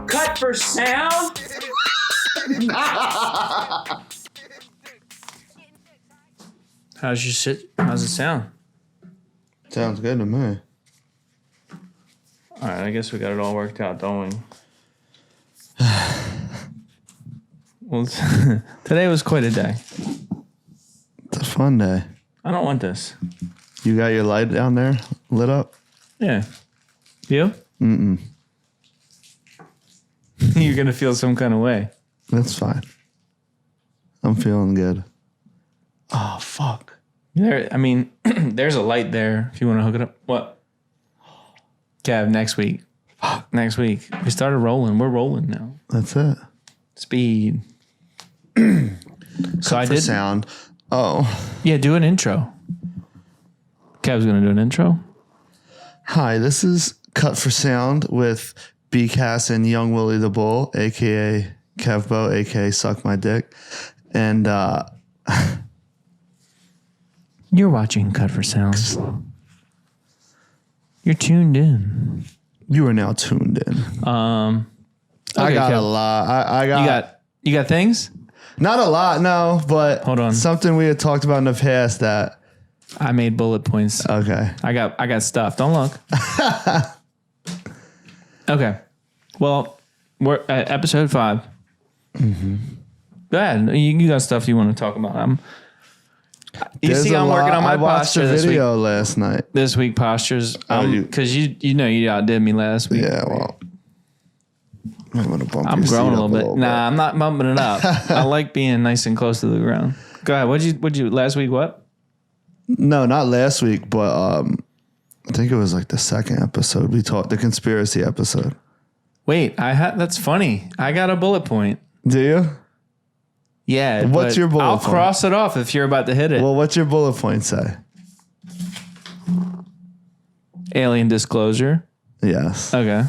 Cut for sound. How's it sound? Sounds good to me. All right, I guess we got it all worked out, don't we? Well, today was quite a day. It's a fun day. I don't want this. You got your light down there lit up? Yeah. You? Mm-mm. You're going to feel some kind of way. That's fine. I'm feeling good. Oh, fuck. There's a light there if you want to hook it up. What? Kev, next week. Fuck. Next week. We started rolling. We're rolling now. That's it. Speed. So I did sound. Oh. Yeah, do an intro. Kev's going to do an intro. Hi, this is Cut for Sound with B.CASS and Young Willie the Bull, a.k.a. KEVBO, a.k.a. Suck My Dick. And you're watching Cut for Sound. You're tuned in. You are now tuned in. Okay, I got Kev. a lot. I got... You got things? Not a lot, no, but hold on. Something we had talked about in the past that I made bullet points. Okay. I got stuff. Don't look. Okay. Well, we're at episode 5. Mm-hmm. Go ahead. You got stuff you want to talk about. I'm working on my posture this week. I watched a video last night. This week postures. Because you outdid me last week. Yeah, well. I'm growing a little bit. Nah, I'm not bumping it up. I like being nice and close to the ground. Go ahead. What'd you last week? What? No, not last week, but I think it was like the second episode. We talked the conspiracy episode. Wait, that's funny. I got a bullet point. Do you? Yeah. What's your bullet point? I'll cross it off if you're about to hit it. Well, what's your bullet point say? Alien disclosure. Yes. Okay.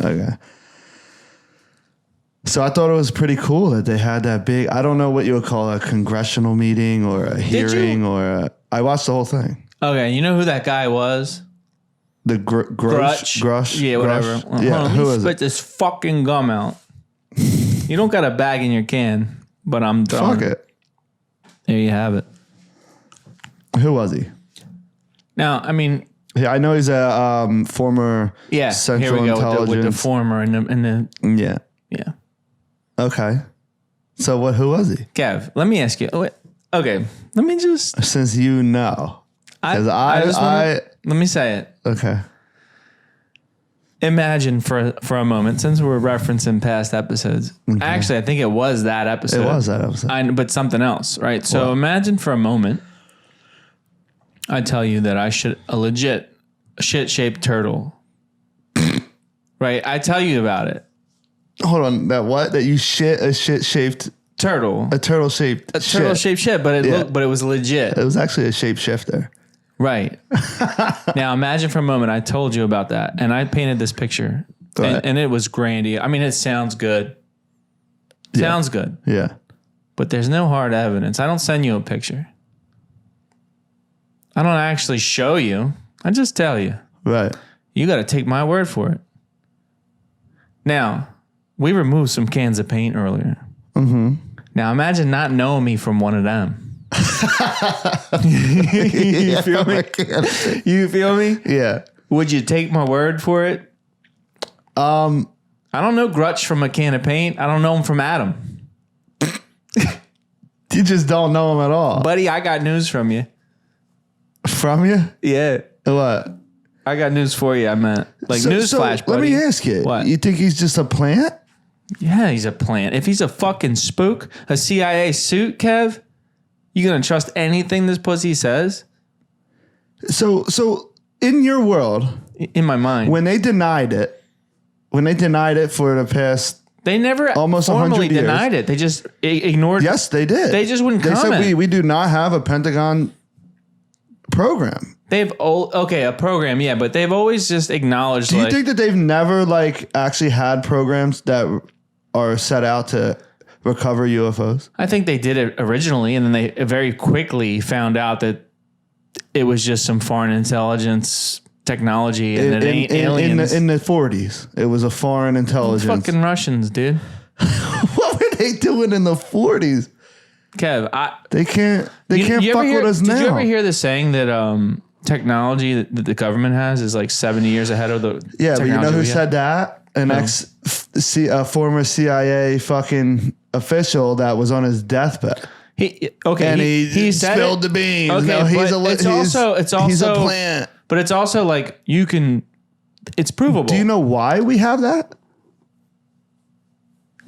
So I thought it was pretty cool that they had that big, I don't know what you would call a congressional meeting or a hearing I watched the whole thing. Okay. You know who that guy was? The Grush? Yeah, whatever. Yeah, who is it? Spit this fucking gum out. You don't got a bag in your can, but I'm throwing. Fuck it. There you have it. Who was he? Now, yeah, I know he's a former Central here we go Intelligence. with the former and the Yeah. Okay. So who was he? Kev, let me ask you. Okay, let me just. Since you know. Let me say it. Okay. Imagine for a moment, since we're referencing past episodes. Okay. Actually, I think it was that episode. It was that episode. But something else, right? So imagine for a moment, I tell you that I should a legit shit-shaped turtle. Right? I tell you about it. Hold on, that you shit a shit-shaped turtle. A turtle-shaped shit. A turtle-shaped shit, but it was legit. It was actually a shapeshifter. Right. Now imagine for a moment I told you about that and I painted this picture. Right. And it was grandiose. It sounds good. Sounds good. Yeah. But there's no hard evidence. I don't send you a picture. I don't actually show you. I just tell you. Right. You got to take my word for it. Now, we removed some cans of paint earlier. Mm-hmm. Now, imagine not knowing me from one of them. You feel me? You feel me? Yeah. Would you take my word for it? I don't know Grutch from a can of paint. I don't know him from Adam. You just don't know him at all. Buddy, I got news from you. From you? Yeah. What? I got news for you. I meant newsflash, buddy. Let me ask you. What? You think he's just a plant? Yeah, he's a plant. If he's a fucking spook, a CIA suit, Kev, you gonna trust anything this pussy says? So in your world, in my mind, when they denied it for the past, they never almost formally denied it. They just ignored. Yes, they did. They just wouldn't comment. They said we do not have a Pentagon program. A program, yeah, but they've always just acknowledged. Do you think that they've never actually had programs that are set out to recover UFOs? I think they did it originally, and then they very quickly found out that it was just some foreign intelligence technology, and it ain't aliens. In the 40s, it was a foreign intelligence. Fucking Russians, dude. What were they doing in the 40s? Kev, they can't fuck with us now. Did you ever hear the saying that technology that the government has is like 70 years ahead of the but you know who said that? A former CIA fucking official that was on his deathbed. He spilled the beans. Okay, no, he's a plant. But it's also like it's provable. Do you know why we have that?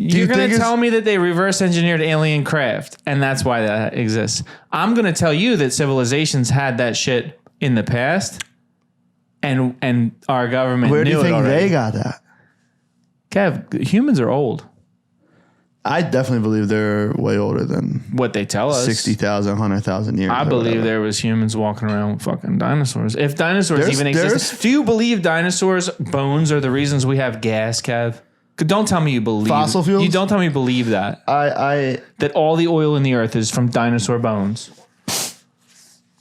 You're going to tell me that they reverse engineered alien craft, and that's why that exists. I'm going to tell you that civilizations had that shit in the past, and our government Where do you knew it think already. they got that? Kev, humans are old. I definitely believe they're way older than what they tell us. 60,000, 100,000 years. I believe there was humans walking around with fucking dinosaurs. If dinosaurs even exist. Do you believe dinosaurs' bones are the reasons we have gas, Kev? Don't tell me you believe fossil fuels. You don't tell me you believe that. That all the oil in the earth is from dinosaur bones.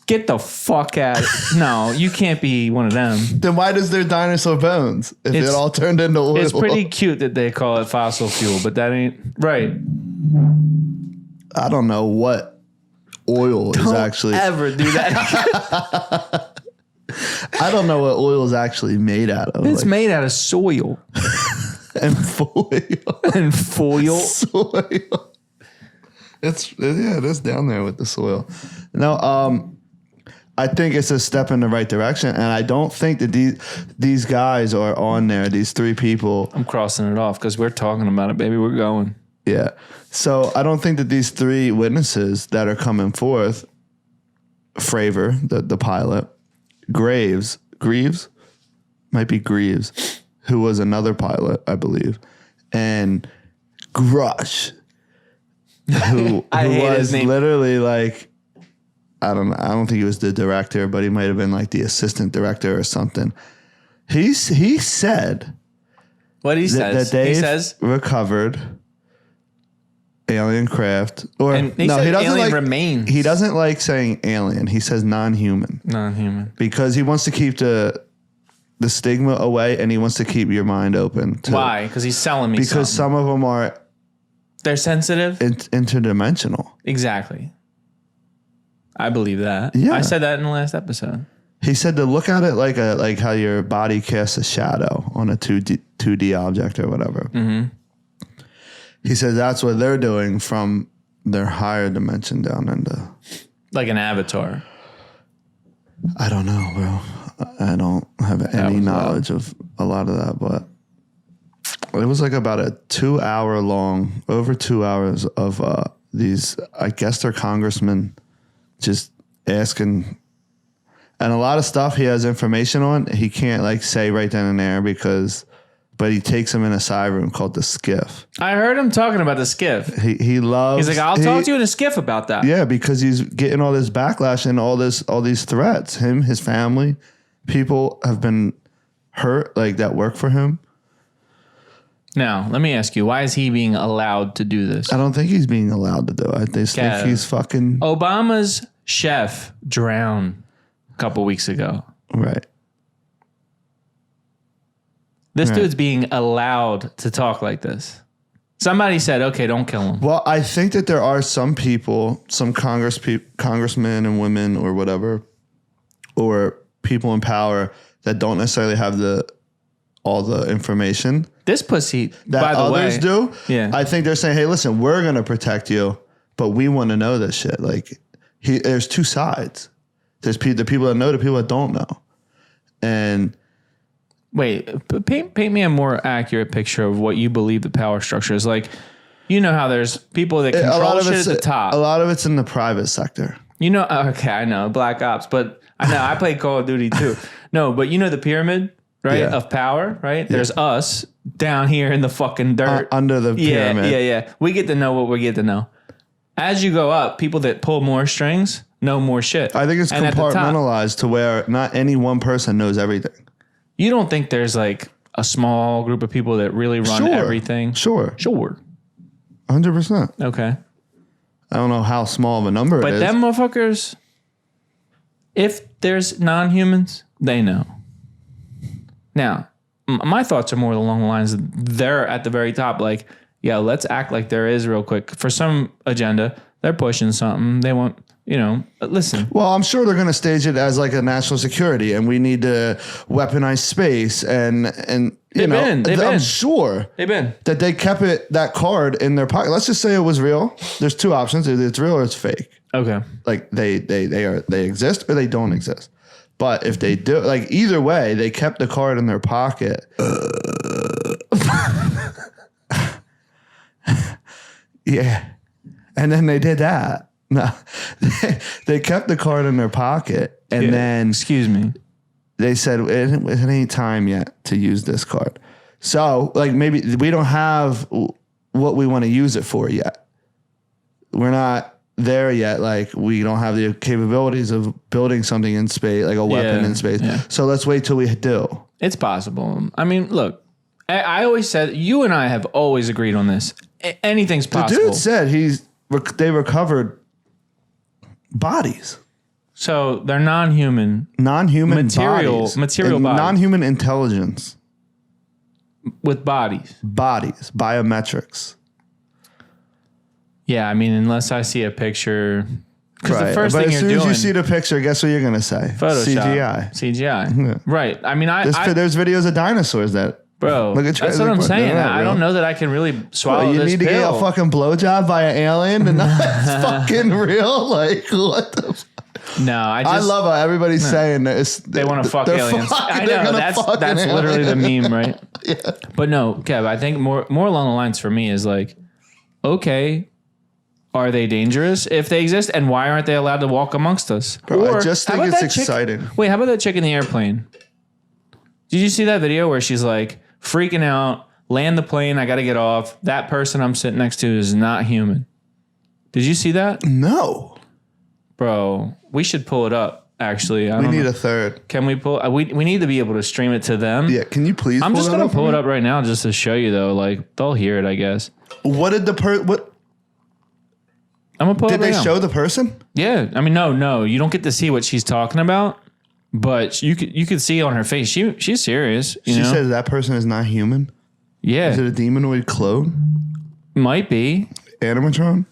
Get the fuck out! No, you can't be one of them. Then why does there dinosaur bones if it all turned into oil? It's pretty cute that they call it fossil fuel, but that ain't right. I don't know what oil is actually. Ever do that? I don't know what oil is actually made out of. It's made out of soil. And foil. And foil. Soil. It is down there with the soil. No, I think it's a step in the right direction, and I don't think that these guys are on there. These three people. I'm crossing it off because we're talking about it, baby. We're going. Yeah. So I don't think that these three witnesses that are coming forth, Fravor, the pilot, Greaves, might be Greaves, who was another pilot, I believe, and Grush, who was literally like, I don't think he was the director, but he might have been like the assistant director or something. He said what he says. That they've recovered alien craft, or he doesn't alien remains. He doesn't like saying alien. He says non-human, because he wants to keep the stigma away, and he wants to keep your mind open. Why? Because he's selling me. Because some of them they're sensitive, interdimensional. Exactly. I believe that. Yeah. I said that in the last episode. He said to look at it like how your body casts a shadow on a 2D object or whatever. Mm-hmm. He said that's what they're doing from their higher dimension down into... Like an avatar. I don't know, bro. I don't have any knowledge of a lot of that, but it was like about a 2 hour long, over 2 hours of these, I guess they're congressmen just asking, and a lot of stuff he has information on, he can't like say right then and there but he takes him in a side room called the skiff. I heard him talking about the skiff. He loves. He's like, I'll talk to you in a skiff about that. Yeah, because he's getting all this backlash and all these threats. Him, his family, people have been hurt like that work for him. Now, let me ask you, why is he being allowed to do this? I don't think he's being allowed to do it. I just think he's fucking... Obama's chef drowned a couple weeks ago. Right. This dude's being allowed to talk like this. Somebody said, okay, don't kill him. Well, I think that there are some people, some congressmen and women or whatever, or people in power that don't necessarily have all the information. This pussy, that by the others way, do. Yeah. I think they're saying, hey, listen, we're going to protect you, but we want to know this shit. Like, there's two sides. There's the people that know, the people that don't know. And wait, paint me a more accurate picture of what you believe the power structure is. Like, you know how there's people that control shit at the top. A lot of it's in the private sector. You know, okay, I know, Black Ops, but I know I play Call of Duty too. No, but you know the pyramid, right, of power, right? Yeah. There's us down here in the fucking dirt. Under the pyramid. Yeah. We get to know what we get to know. As you go up, people that pull more strings know more shit. I think it's compartmentalized to where not any one person knows everything. You don't think there's like a small group of people that really run everything? Sure. 100%. Okay. I don't know how small of a number But it is. them motherfuckers, if there's non-humans, they know. Now, my thoughts are more along the lines of they're at the very top. Like, yeah, let's act like there is real quick. For some agenda, they're pushing something. They want, listen. Well, I'm sure they're going to stage it as like a national security, and we need to weaponize space, and I'm sure that they kept that card in their pocket. Let's just say it was real. There's two options: either it's real or it's fake. Okay, like they exist or they don't exist. But if they do, like either way, they kept the card in their pocket. Yeah, and then they did that. No, they kept the card in their pocket, and then excuse me, they said it ain't time yet to use this card. So, like, maybe we don't have what we want to use it for yet. We're not there yet. Like, we don't have the capabilities of building something in space, like a weapon in space. Yeah. So let's wait till we do. It's possible. I mean, look, I always said, you and I have always agreed on this. Anything's possible. The dude said they recovered bodies. So they're non-human material bodies. Non-human intelligence. With bodies. Biometrics. Yeah, I mean, unless I see a picture. Because the first but thing as you're soon doing. as you see the picture, guess what you're going to say? Photoshop. CGI. Yeah. Right. I mean, there's videos of dinosaurs that. Bro, that's what I'm saying. I don't know that I can really swallow you this need to pill. get a fucking blowjob by an alien and that's fucking real? Like, what the fuck? No, I love how everybody's saying that they want to fuck aliens. I know, that's literally the meme, right? Yeah. But no, Kev, I think more along the lines for me is like, okay, are they dangerous if they exist? And why aren't they allowed to walk amongst us? Bro, I just think it's exciting. Wait, how about that chick in the airplane? Did you see that video where she's like, freaking out, land the plane, I got to get off. That person I'm sitting next to is not human. Did you see that? No. Bro, we should pull it up, actually. We need a third. Can we pull? We need to be able to stream it to them. Yeah, can you please I'm just going to pull it up right now just to show you, though. Like, they'll hear it, I guess. What did what? I'm going to pull it up right now. Did they show the person? Yeah. I mean, no. You don't get to see what she's talking about. But you could see on her face, she's serious. She says that person is not human? Yeah. Is it a demonoid clone? Might be. Animatron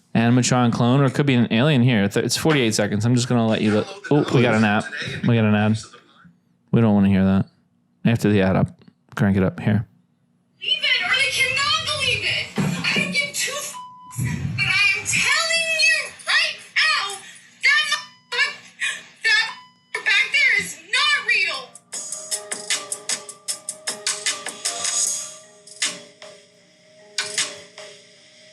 clone, or it could be an alien here. It's 48 seconds. I'm just going to let you look. Oh, we got an ad. We don't want to hear that. After the ad up, crank it up here. Believe it, or they cannot believe it. I don't give two f***s, but I am telling you right now, that back there is not real.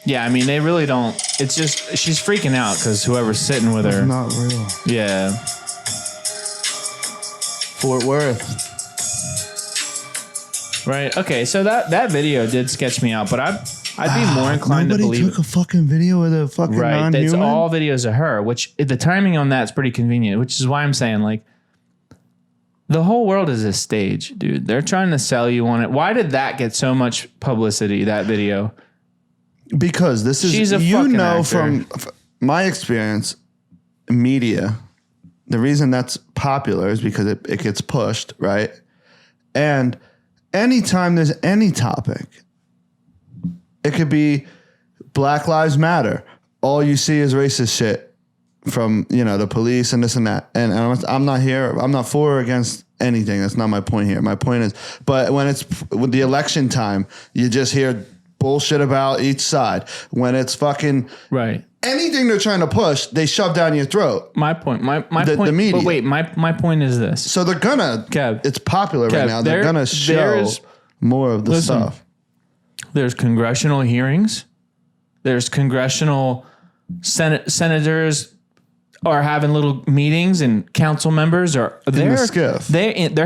Yeah, I mean, they really don't. It's just, she's freaking out because whoever's sitting with her. It's not real. Yeah. Fort Worth. Right. Okay. So that video did sketch me out, but I'd be more inclined to believe. Nobody took a fucking video of the fucking non-human? It's all videos of her, which the timing on that's pretty convenient, which is why I'm saying, like, the whole world is a stage, dude. They're trying to sell you on it. Why did that get so much publicity, that video? Because this is, She's a fucking actor. From my experience, media, the reason that's popular is because it gets pushed, right? And anytime there's any topic, it could be Black Lives Matter. All you see is racist shit from, the police and this and that. And I'm not here. I'm not for or against anything. That's not my point here. My point is, but when it's with the election time, you just hear bullshit about each side. When it's fucking right, anything they're trying to push, they shove down your throat. My point. My point. The media. But wait, my point is this. So they're gonna. Kev, it's popular right now. They're gonna show more of the stuff. There's congressional hearings. There's congressional senators are having little meetings, and council members are they're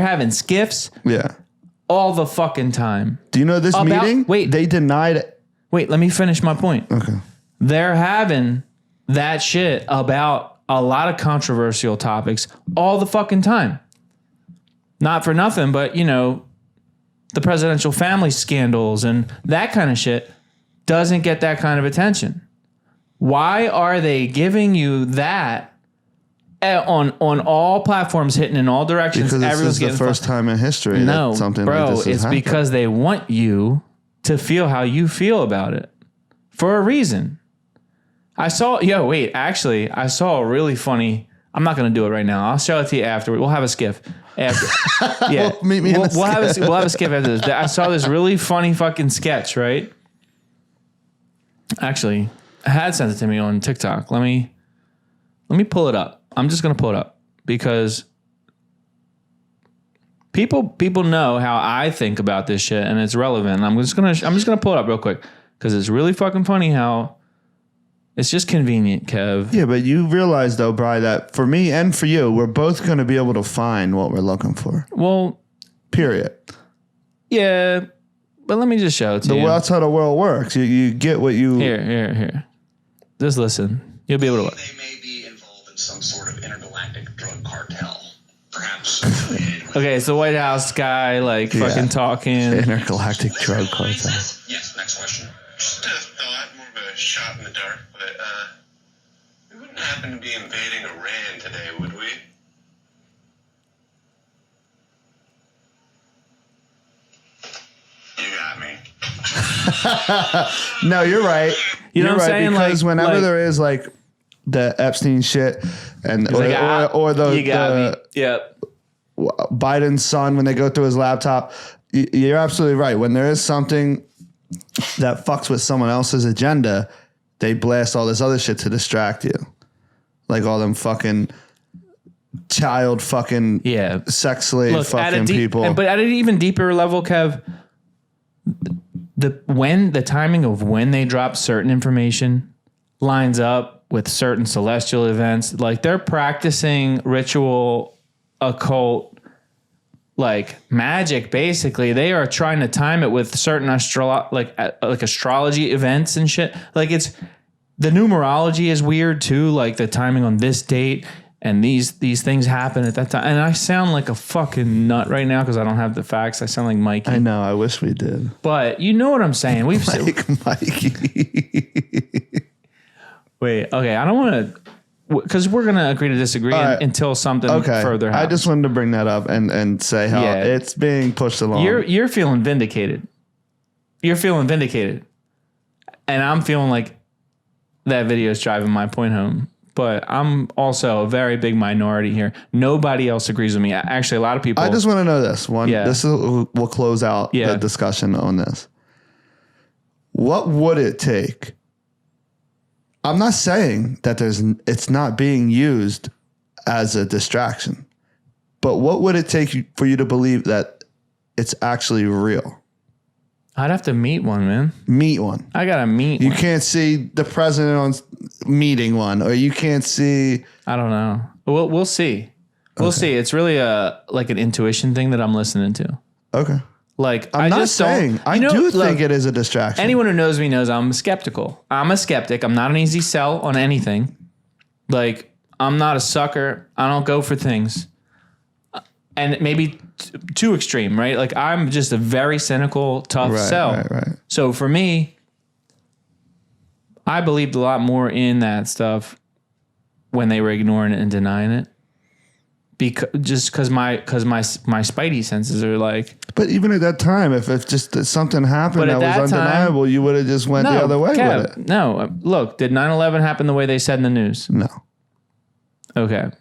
having skiffs. Yeah. All the fucking time. Do you know this meeting? Wait. They denied it. Wait, let me finish my point. Okay. They're having that shit about a lot of controversial topics all the fucking time. Not for nothing, but, the presidential family scandals and that kind of shit. doesn't get that kind of attention. Why are they giving you that on all platforms, hitting in all directions? Because this Everyone's is the getting first time in history no, that something bro, like this has it's happened. because they want you to feel how you feel about it for a reason. I saw a really funny. I'm not going to do it right now. I'll show it to you after. We'll have a skiff. After, yeah, Well, meet me in the we'll have a skiff after this. I saw this really funny fucking sketch. Right? Actually, I had sent it to me on TikTok. Let me pull it up. I'm just going to pull it up because people know how I think about this shit, and it's relevant. I'm just gonna pull it up real quick because it's really fucking funny how it's just convenient, Kev. Yeah, but you realize though, Bri, that for me and for you, we're both going to be able to find what we're looking for. Well, period. Yeah, but let me just show it to you. That's how the world works. You get what you... Here. Just listen. You'll be able to look. They may be involved in some sort of intergalactic drug cartel. Perhaps affiliated with... Okay, it's the White House guy, fucking talking. Intergalactic drug cartel. Yes, next question. Just a thought, more of a shot in the dark, but we wouldn't happen to be invading Iran today, would we? You got me. No, you're right. You know you're what I'm saying? Because whenever there is the Epstein shit and or you got me. Yep. Biden's son, when they go through his laptop, you're absolutely right. When there is something that fucks with someone else's agenda, they blast all this other shit to distract you. Like all them fucking child fucking sex slave fucking people. But at an even deeper level, Kev, the timing of when they drop certain information lines up with certain celestial events. Like they're practicing ritual, occult, magic. Basically, they are trying to time it with certain astrology events and shit. Like it's the numerology is weird too. Like the timing on this date and these things happen at that time. And I sound like a fucking nut right now because I don't have the facts. I sound like Mikey. I know. I wish we did. But you know what I'm saying. We've Mikey. Wait. Okay. I don't want to. Because we're going to agree to disagree until something further happens. I just wanted to bring that up and say how it's being pushed along. You're feeling vindicated. You're feeling vindicated. And I'm feeling like that video is driving my point home. But I'm also a very big minority here. Nobody else agrees with me. Actually, a lot of people... I just want to know this. We'll close out the discussion on this. What would it take... I'm not saying that it's not being used as a distraction, but what would it take for you to believe that it's actually real? I'd have to meet one, man. Meet one. I gotta meet You one. can't see the president on meeting one, or you can't see... I don't know. We'll see. We'll see. It's really an intuition thing that I'm listening to. Okay. I'm not saying. I do think it is a distraction. Anyone who knows me knows I'm skeptical. I'm a skeptic. I'm not an easy sell on anything. I'm not a sucker. I don't go for things. And maybe too extreme, right? I'm just a very cynical, tough sell. Right. So for me, I believed a lot more in that stuff when they were ignoring it and denying it. Because my spidey senses are But even at that time, if just something happened that was undeniable, you would have just went the other way with it. No, look, did 9/11 happen the way they said in the news? No. Okay.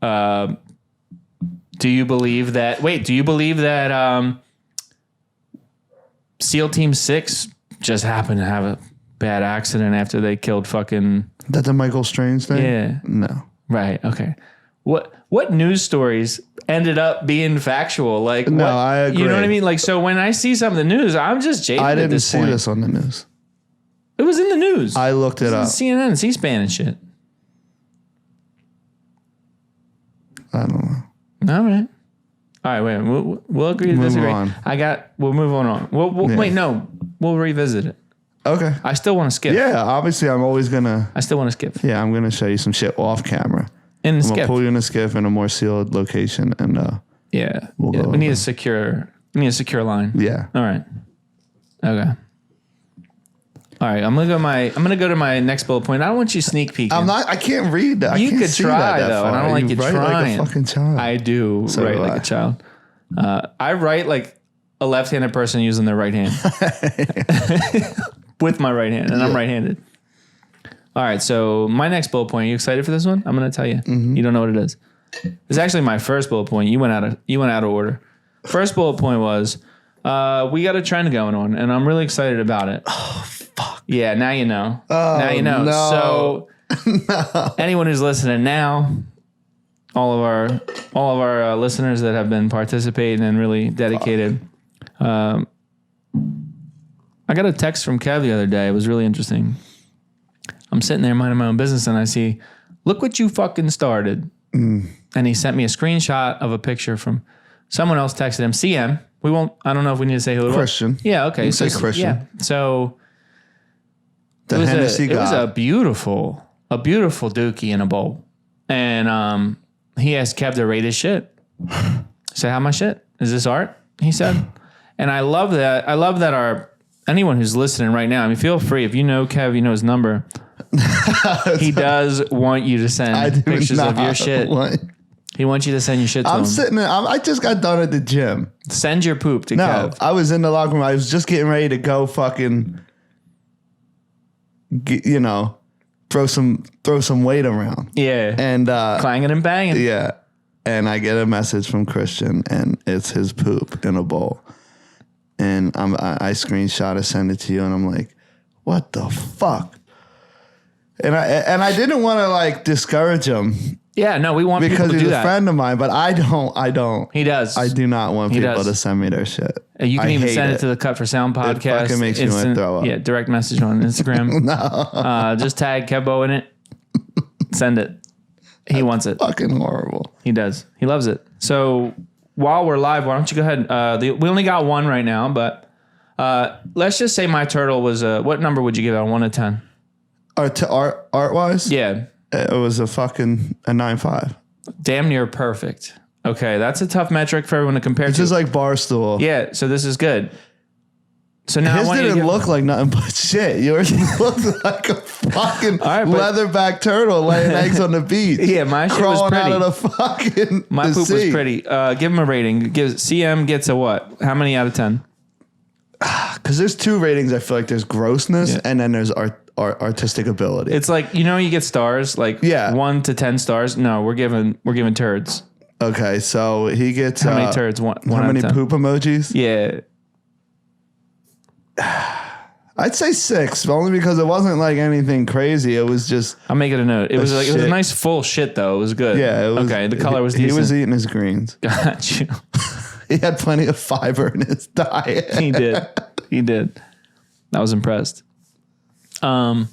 Do you believe that? Wait, do you believe that SEAL Team 6 just happened to have a bad accident after they killed fucking? That the Michael Strange thing? Yeah. No. Right. Okay. What news stories ended up being factual? I agree. You know what I mean? So when I see some of the news, I'm just jaded I at didn't this see point. this on the news. It was in the news. I looked it up. CNN, C-SPAN and shit. I don't know. All right. All right, wait. We'll agree to disagree. On. We'll move on. Wait, no. We'll revisit it. Okay. I still want to skip. Yeah, obviously I'm always going to... I still want to skip. Yeah, I'm going to show you some shit off camera. In the I'm going skip. to pull you in a skiff in a more sealed location and we need a secure line. Yeah. All right. Okay. All right, I'm gonna go to my next bullet point. I don't want you sneak peeking. I can't read that. You I can't could see try that though, far. and I don't like you write trying. like a fucking child. I do So write do like I. a child. I write like a left-handed person using their right hand with my right hand, and I'm right-handed. All right, so my next bullet point. Are you excited for this one? I'm gonna tell you. Mm-hmm. You don't know what it is. It's actually my first bullet point. You went out of order. First bullet point was we got a trend going on, and I'm really excited about it. Oh fuck! Yeah, now you know. Oh, now you know. no. So anyone who's listening now, all of our listeners that have been participating and really dedicated. I got a text from Kev the other day. It was really interesting. I'm sitting there minding my own business, and I see, look what you fucking started. And he sent me a screenshot of a picture from someone else. Texted him CM. I don't know if we need to say who it was. Christian. Yeah. Okay. You say Christian. Yeah. So The it was Hennessy it was God. a beautiful dookie in a bowl. And he asked Kev to rate his shit. I said, how my shit? Is this art? He said. And I love that. I love that anyone who's listening right now, I mean, feel free. If you know Kev, you know his number. He does want you to send pictures of your shit. He wants you to send your shit to him. I'm sitting there. I just got done at the gym. Send your poop to No, Kev. I was in the locker room. I was just getting ready to go fucking, throw some weight around. Yeah. And clanging and banging. yeah. And I get a message from Christian, and it's his poop in a bowl. And I screenshot it, send it to you, and I'm like, what the fuck? And I didn't want to like discourage him Yeah, no, we want because people to he's do a that. friend of mine, but I don't. He does. I do not want people does. to send me their shit. You can I even hate send it to the Cut for Sound podcast. fucking makes me want to throw up. Yeah, direct message on Instagram. No. Just tag Kevbo in it. Send it. He wants it. Fucking horrible. He does. He loves it. So while we're live, why don't you go ahead? We only got one right now, but let's just say my turtle was what number would you give it on 1 to 10? Art wise, Yeah, it was a fucking a 9.5. damn near perfect. Okay, that's a tough metric for everyone to compare It's to. just like Barstool. Yeah, so this is good. So now His I want you to didn't give, look like nothing but shit. Yours looked like a fucking right, but- leatherback turtle laying eggs on the beach. Yeah, my shit was crawling pretty. out of the fucking My the poop sea. was pretty. Give him a rating. CM gets a what? How many out of 10? Because there's two ratings. I feel like there's grossness and then there's artistic ability. It's like, you get stars, like 1 to 10 stars. No, we're giving turds. Okay, so he gets How many turds? One how out of many 10. poop emojis? Yeah. I'd say 6, only because it wasn't like anything crazy. It was just I'll make it a note. It was a shit. nice full shit though. It was good. yeah. It was, okay. The color was he decent. was eating his greens. Got you. He had plenty of fiber in his diet. He did. He did. I was impressed. Okay,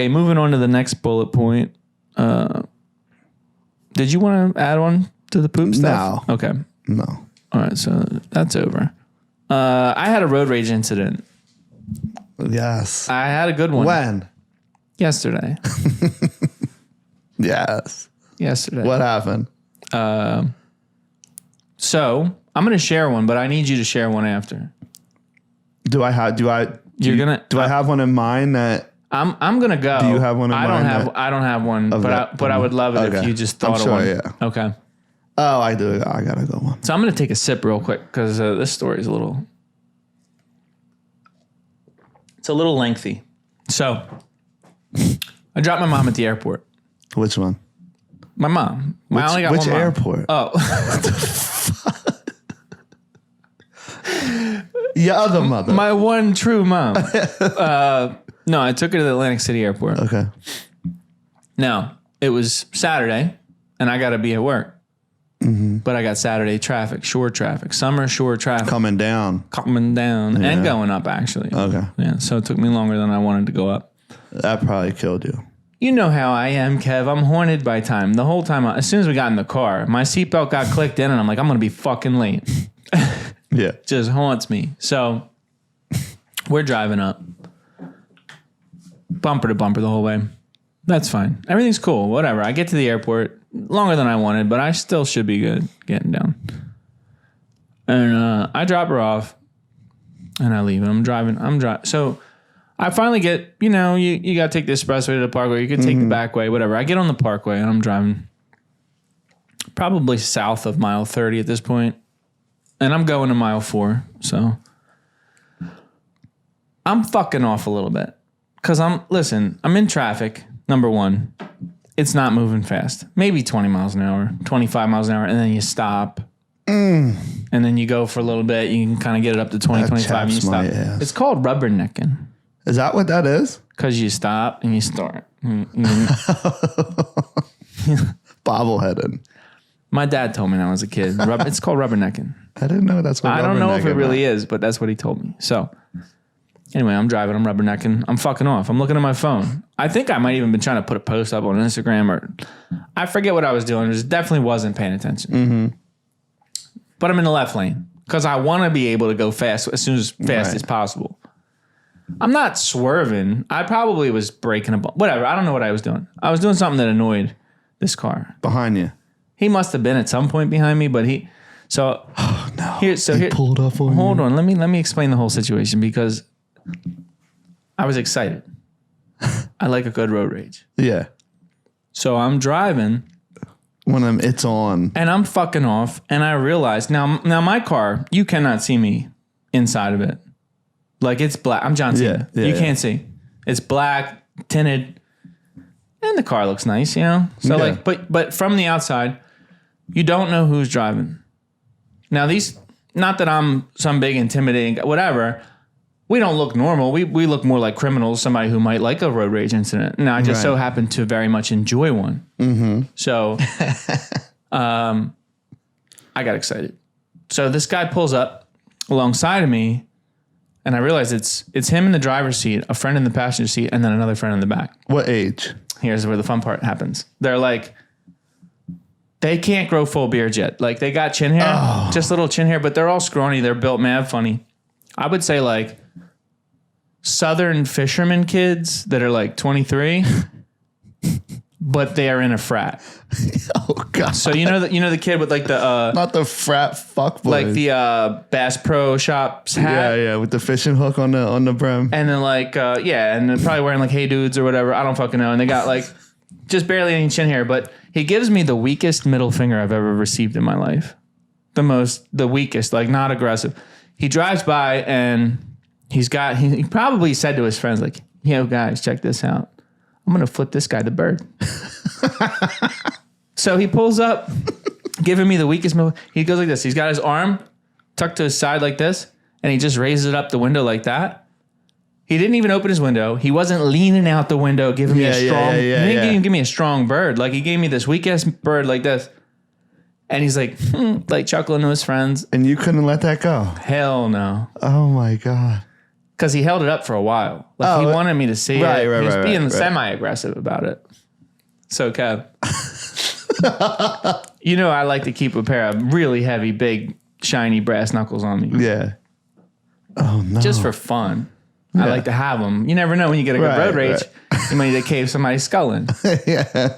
moving on to the next bullet point. Did you want to add on to the poop stuff? No. Okay. No. All right, so that's over. I had a road rage incident. Yes. I had a good one. When? Yesterday. Yes. Yesterday. What happened? So I'm going to share one, but I need you to share one after. Do I have one in mind that I'm gonna go. Do you have one in I don't mind have. that- I don't have one, but I would love it if Okay. you just thought I'm of sure, one. yeah. Okay. Oh, I do. I gotta go one. So I'm gonna take a sip real quick because this story is it's a little lengthy. So I dropped my mom at the airport. Which one? My mom. I only got which one mom. airport? Oh, Your other mother. my one true mom. No, I took her to the Atlantic City airport. Okay. Now, it was Saturday, and I got to be at work. Mm-hmm. But I got Saturday traffic, shore traffic, summer shore traffic. Coming down. Coming down and going up, actually. Okay. Yeah, so it took me longer than I wanted to go up. That probably killed you. You know how I am, Kev. I'm haunted by time. The whole time, as soon as we got in the car, my seatbelt got clicked in, and I'm like, I'm going to be fucking late. Yeah. Just haunts me. So we're driving up. Bumper to bumper the whole way. That's fine. Everything's cool. Whatever. I get to the airport longer than I wanted, but I still should be good getting down. And I drop her off. And I leave and I'm driving. So I finally get, you got to take the expressway to the parkway. You could take the back way, whatever. I get on the parkway and I'm driving probably south of mile 30 at this point. And I'm going to mile 4. So I'm fucking off a little bit. Because I'm in traffic, number one. It's not moving fast. Maybe 20 miles an hour, 25 miles an hour, and then you stop. And then you go for a little bit. You can kind of get it up to 20, 25, and you stop. It's called rubbernecking. Is that what that is? Because you stop and you start. Bobbleheaded. My dad told me when I was a kid. It's called rubbernecking. I didn't know that's what I don't know if it really is, but that's what he told me. So anyway, I'm driving. I'm rubbernecking. I'm fucking off. I'm looking at my phone. I think I might even been trying to put a post up on Instagram or I forget what I was doing. It definitely wasn't paying attention. Mm-hmm. But I'm in the left lane because I want to be able to go fast as as possible. I'm not swerving. I probably was braking whatever. I don't know what I was doing. I was doing something that annoyed this car. Behind you. He must have been at some point behind me, but he pulled up on hold on. Let me explain the whole situation because I was excited. I like a good road rage. Yeah. So I'm driving. One of them, it's on. And I'm fucking off. And I realized now my car, you cannot see me inside of it. Like it's black. I'm John Cena. You can't see. It's black, tinted. And the car looks nice, So but from the outside, you don't know who's driving. Now not that I'm some big intimidating, whatever. We don't look normal. We look more like criminals, somebody who might like a road rage incident. Now, I just so happen to very much enjoy one. Mm-hmm. So I got excited. So this guy pulls up alongside of me, and I realize it's him in the driver's seat, a friend in the passenger seat, and then another friend in the back. What age? Here's where the fun part happens. They're like, they can't grow full beards yet. Like, they got chin hair, just little chin hair, but they're all scrawny. They're built mad funny. I would say like Southern fisherman kids that are like 23, but they are in a frat. Oh God! So you know the kid with like the not the frat fuck boys. Like the Bass Pro Shops hat. Yeah, with the fishing hook on the brim. And then like and they're probably wearing like Hey Dudes or whatever. I don't fucking know. And they got like just barely any chin hair. But he gives me the weakest middle finger I've ever received in my life. The weakest, like not aggressive. He drives by and he probably said to his friends like, "Yo guys, check this out. I'm going to flip this guy the bird." So he pulls up, giving me the weakest middle. He goes like this. He's got his arm tucked to his side like this, and he just raises it up the window like that. He didn't even open his window. He wasn't leaning out the window, giving me a strong. He didn't even give me a strong bird. Like he gave me this weakest bird like this. And he's like, like chuckling to his friends. And you couldn't let that go? Hell no. Oh my God. Because he held it up for a while. Like he wanted me to see it. He was being semi-aggressive about it. So Kev, I like to keep a pair of really heavy, big, shiny brass knuckles on me. Yeah. Oh no. Just for fun. Yeah. I like to have them. You never know when you get a good road rage. You might need to cave somebody's skull in. Yeah.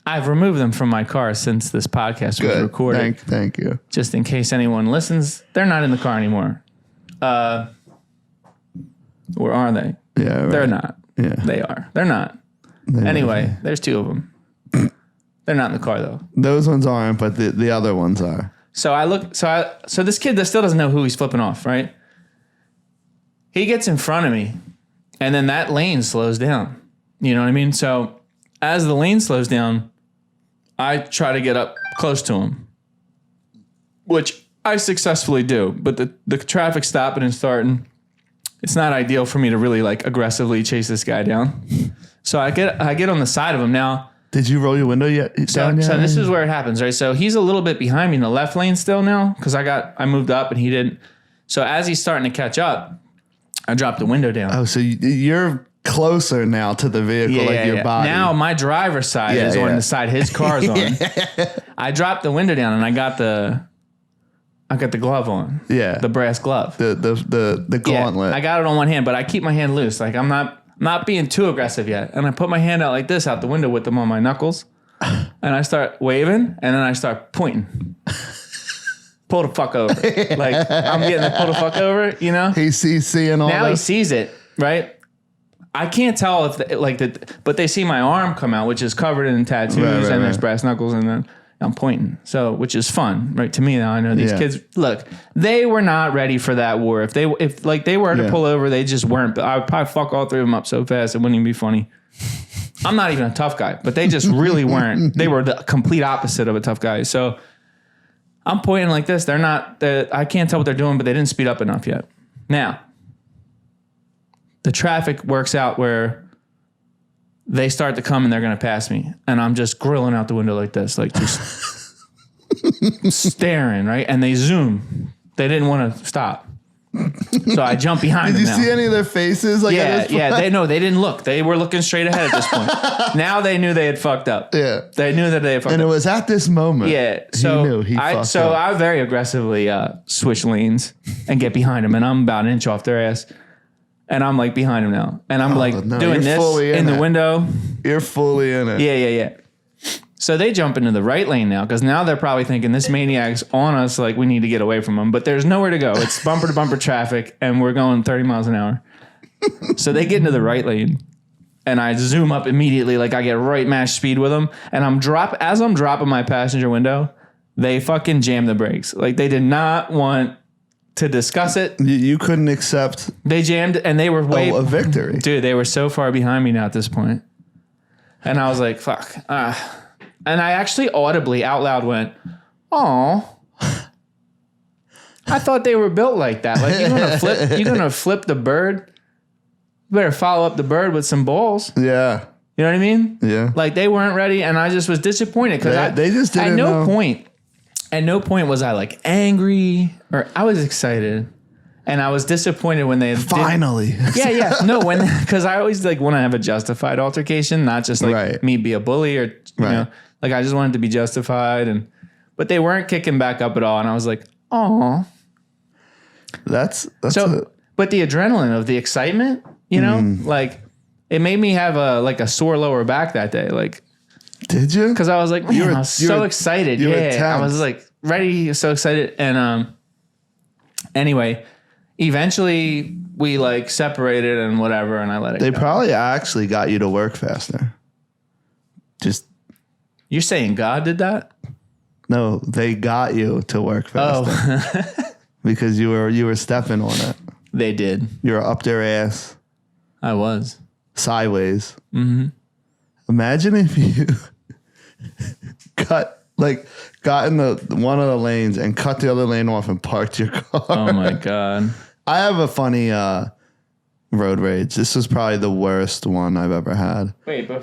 I've removed them from my car since this podcast was recorded. Thank you. Just in case anyone listens, they're not in the car anymore. Or are they? Yeah, right. They're not. Yeah. They are. They're not. Anyway, there's 2 of them. They're not in the car though. Those ones aren't, but the other ones are. So I look. So this kid that still doesn't know who he's flipping off, right? He gets in front of me, and then that lane slows down. You know what I mean? So as the lane slows down, I try to get up close to him, which I successfully do. But the traffic stopping and starting, it's not ideal for me to really like aggressively chase this guy down. So I get on the side of him now. Did you roll your window yet? So this is where it happens, right? So he's a little bit behind me in the left lane still now because I moved up and he didn't. So as he's starting to catch up, I dropped the window down. Oh, so you're closer now to the vehicle, your body. Now my driver's side is on the side his car's on. I dropped the window down and I got the glove on. Yeah. The brass glove. The gauntlet. I got it on one hand, but I keep my hand loose. Like I'm not being too aggressive yet. And I put my hand out like this out the window with them on my knuckles. And I start waving and then I start pointing. pull the fuck over. Like, I'm getting the pull the fuck over, you know? He's seeing all Now he that. sees it, right? I can't tell if, but they see my arm come out, which is covered in tattoos, and there's brass knuckles, and then I'm pointing. So, which is fun, right? To me, now I know these kids, look, they were not ready for that war. If they were to pull over, they just weren't. I would probably fuck all three of them up so fast, it wouldn't even be funny. I'm not even a tough guy, but they just really weren't. They were the complete opposite of a tough guy. So I'm pointing like this. I can't tell what they're doing, but they didn't speed up enough yet. Now, the traffic works out where they start to come and they're going to pass me. And I'm just grilling out the window like this, like just staring, right? And they zoom. They didn't want to stop. So I jump behind them. Did you see any of their faces? Like, they didn't look. They were looking straight ahead at this point. Now they knew they had fucked up. Yeah. They knew that they had fucked up. And it was at this moment. Yeah. So he knew he fucked up. I very aggressively switch lanes and get behind them. And I'm about an inch off their ass. And I'm like behind him now. And I'm doing this in the window. You're fully in it. Yeah. So they jump into the right lane now because now they're probably thinking this maniac's on us, like we need to get away from him. But there's nowhere to go. It's bumper to bumper traffic and we're going 30 miles an hour. So they get into the right lane and I zoom up immediately, like I get right match speed with them. And as I'm dropping my passenger window, they fucking jam the brakes. Like they did not want to discuss it. You couldn't accept. They jammed and they were a victory. Dude, they were so far behind me now at this point. And I was like, fuck. And I actually audibly out loud went, "Oh, I thought they were built like that. Like you're gonna flip the bird. You better follow up the bird with some balls." Yeah. You know what I mean? Yeah. Like they weren't ready, and I just was disappointed because they just didn't know. At no point was I like angry or I was excited. And I was disappointed when they finally. Yeah. No, because I always like want to have a justified altercation, not just like me be a bully or you know, like I just wanted to be justified, but they weren't kicking back up at all, and I was like, oh, that's so. But the adrenaline of the excitement, you know, like it made me have a sore lower back that day. Like, did you? Because I was like, man, I was so excited. Yeah, I was like ready, so excited, and anyway. Eventually, we like separated and whatever, and I let it go. They probably actually got you to work faster. You're saying God did that? No, they got you to work faster. Oh. Because you were stepping on it. They did. You were up their ass. I was. Sideways. Mm-hmm. Imagine if you got in one of the lanes and cut the other lane off and parked your car. Oh my God. I have a funny road rage. This was probably the worst one I've ever had. Wait, I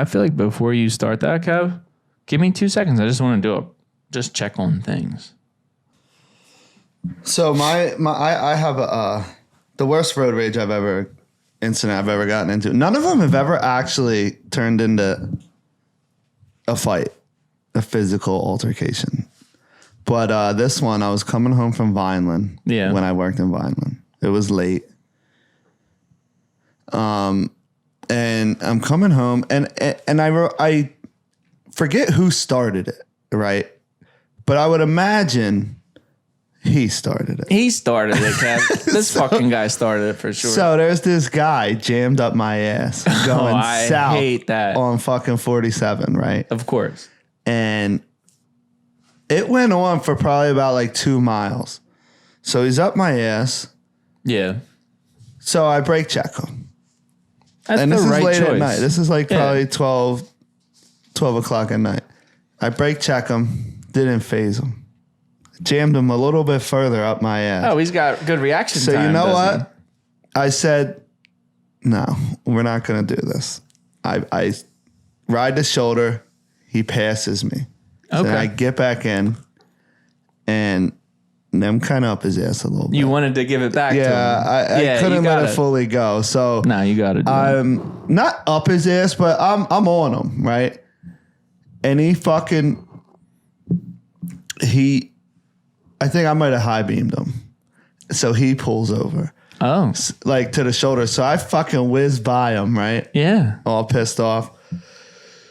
feel like before you start that, Kev, give me 2 seconds. I just want to just check on things. So I have the worst road rage incident I've ever gotten into. None of them have ever actually turned into a fight, a physical altercation. But this one, I was coming home from Vineland when I worked in Vineland. It was late. And I'm coming home, and I forget who started it, right? But I would imagine he started it. He started it, Kev. This fucking guy started it for sure. So there's this guy jammed up my ass going south hate that. On fucking 47, right? Of course. And it went on for probably about like 2 miles. So he's up my ass. Yeah. So I brake check him. That's and the this is right late choice. at night. This is like probably 12 o'clock at night. I brake check him. Didn't phase him. Jammed him a little bit further up my ass. Oh, he's got good reaction time. So you know what? I said, no, we're not going to do this. I ride the shoulder. He passes me. Okay. Then I get back in and I'm kind of up his ass a little bit. You wanted to give it back to him. I couldn't let it fully go. So no, you got to do it. I'm not up his ass, but I'm on him, right? And I think I might have high beamed him. So he pulls over. Oh. Like to the shoulder. So I fucking whiz by him, right? Yeah. All pissed off.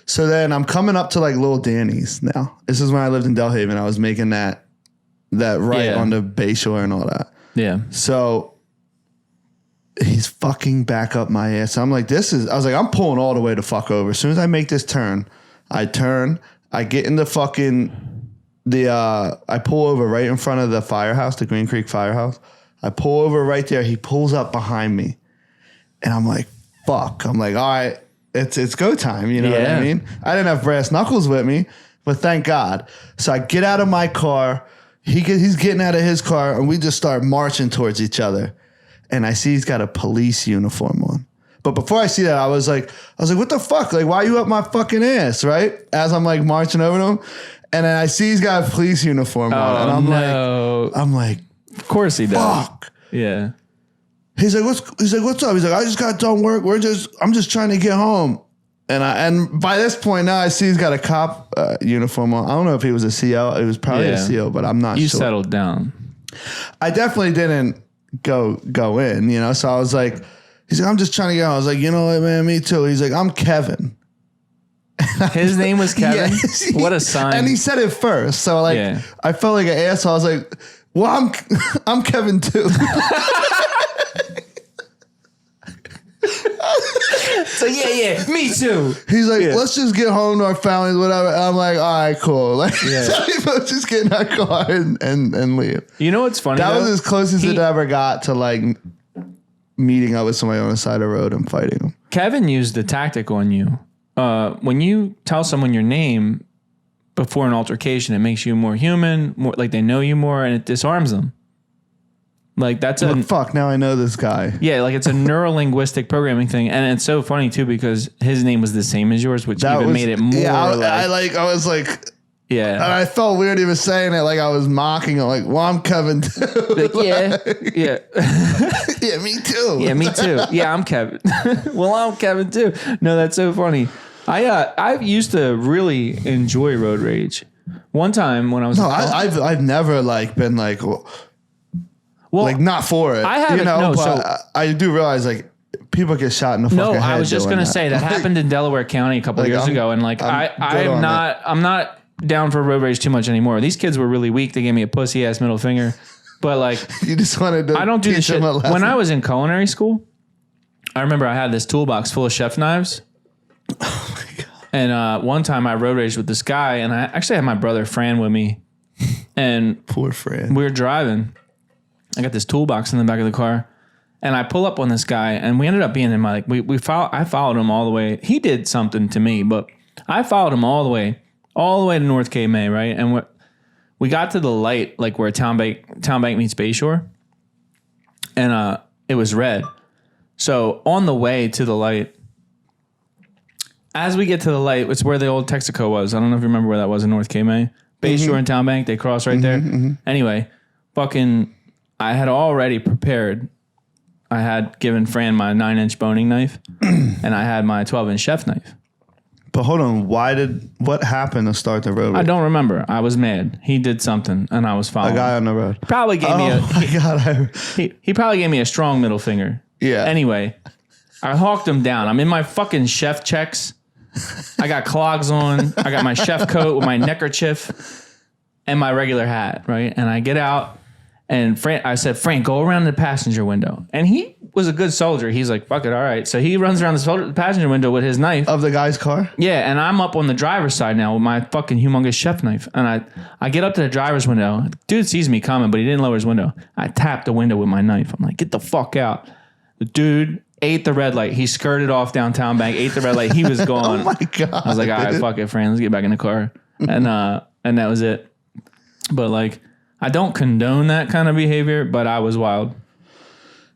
So then I'm coming up to like Little Danny's now. This is when I lived in Delhaven. I was making that that right Yeah. on the Bay Shore and all that. Yeah. So he's fucking back up my ass. I'm like, I'm pulling all the way to fuck over. As soon as I make this turn, I get in the fucking, I pull over right in front of the firehouse, the Green Creek Firehouse. I pull over right there. He pulls up behind me. And I'm like, fuck. I'm like, all right, it's go time. You know what I mean? I didn't have brass knuckles with me, but thank God. So I get out of my car. He's getting out of his car, and we just start marching towards each other. And I see he's got a police uniform on. But before I see that, I was like, what the fuck? Like, why are you up my fucking ass, right? As I'm like marching over to him. And then I see he's got a police uniform on. And I'm like, of course he does. fuck. Yeah. He's like, what's up? He's like, I just got done work. I'm just trying to get home. And by this point now, I see he's got a cop uniform on. I don't know if he was a CO. It was probably a CO, but I'm not sure. You settled down. I definitely didn't go in, you know? So I was like, he's like, I'm just trying to get home. I was like, you know what, man? Me too. He's like, I'm Kevin. His name was Kevin? Yes. What a sign. And he said it first. So like, I felt like an asshole. I was like, well, I'm Kevin too. So yeah, me too. He's like, let's just get home to our families, whatever. And I'm like, all right, cool. Like, so let's just get in our car and leave. You know what's funny? That was as close as it ever got to like meeting up with somebody on the side of the road and fighting them. Kevin used the tactic on you. When you tell someone your name before an altercation, it makes you more human, more like they know you more, and it disarms them. Like that's fuck. Now I know this guy. Yeah, like it's a neurolinguistic programming thing, and it's so funny too because his name was the same as yours, which made it more. Yeah, I was like, yeah, and I felt weird even saying it, like I was mocking it, like, well, I'm Kevin too. Like, yeah, yeah, me too. Yeah, me too. Yeah, I'm Kevin. Well, I'm Kevin too. No, that's so funny. I used to really enjoy road rage. One time when I was I've never like been like. Well, like not for it. I haven't. You know, no, but so I do realize like people get shot in the fucking head. No, I was just gonna say that happened in Delaware County a couple of years ago, and like I'm not down for road rage too much anymore. These kids were really weak. They gave me a pussy ass middle finger, but like you just wanted to. I don't do this shit. When I was in culinary school, I remember I had this toolbox full of chef knives. Oh my god! And one time I road raged with this guy, and I actually had my brother Fran with me, and poor Fran. We were driving. I got this toolbox in the back of the car, and I pull up on this guy, and we ended up being in my like I followed him all the way. He did something to me, but I followed him all the way to North Cape May, right? And we got to the light, like where Town Bank meets Bay Shore, and it was red. So on the way to the light, as we get to the light, it's where the old Texaco was. I don't know if you remember where that was in North Cape May. Bay Shore and Town Bank, they cross right there. Anyway, I had already prepared. I had given Fran my 9-inch boning knife, and I had my 12-inch chef knife. But hold on, what happened to start the road rage? I don't remember. I was mad. He did something, and I was following. A guy on the road. Probably gave me he probably gave me a strong middle finger. Yeah. Anyway, I hawked him down. I'm in my fucking chef checks. I got clogs on. I got my chef coat with my neckerchief and my regular hat, right? And I get out. And I said, Frank, go around the passenger window. And he was a good soldier. He's like, fuck it, all right. So he runs around the passenger window with his knife. Of the guy's car? Yeah, and I'm up on the driver's side now with my fucking humongous chef knife. And I get up to the driver's window. Dude sees me coming, but he didn't lower his window. I tapped the window with my knife. I'm like, get the fuck out. The dude ate the red light. He skirted off downtown Bank, ate the red light. He was gone. Oh my God. I was like, all right, fuck it, Fran. Let's get back in the car. And that was it. But like, I don't condone that kind of behavior, but I was wild.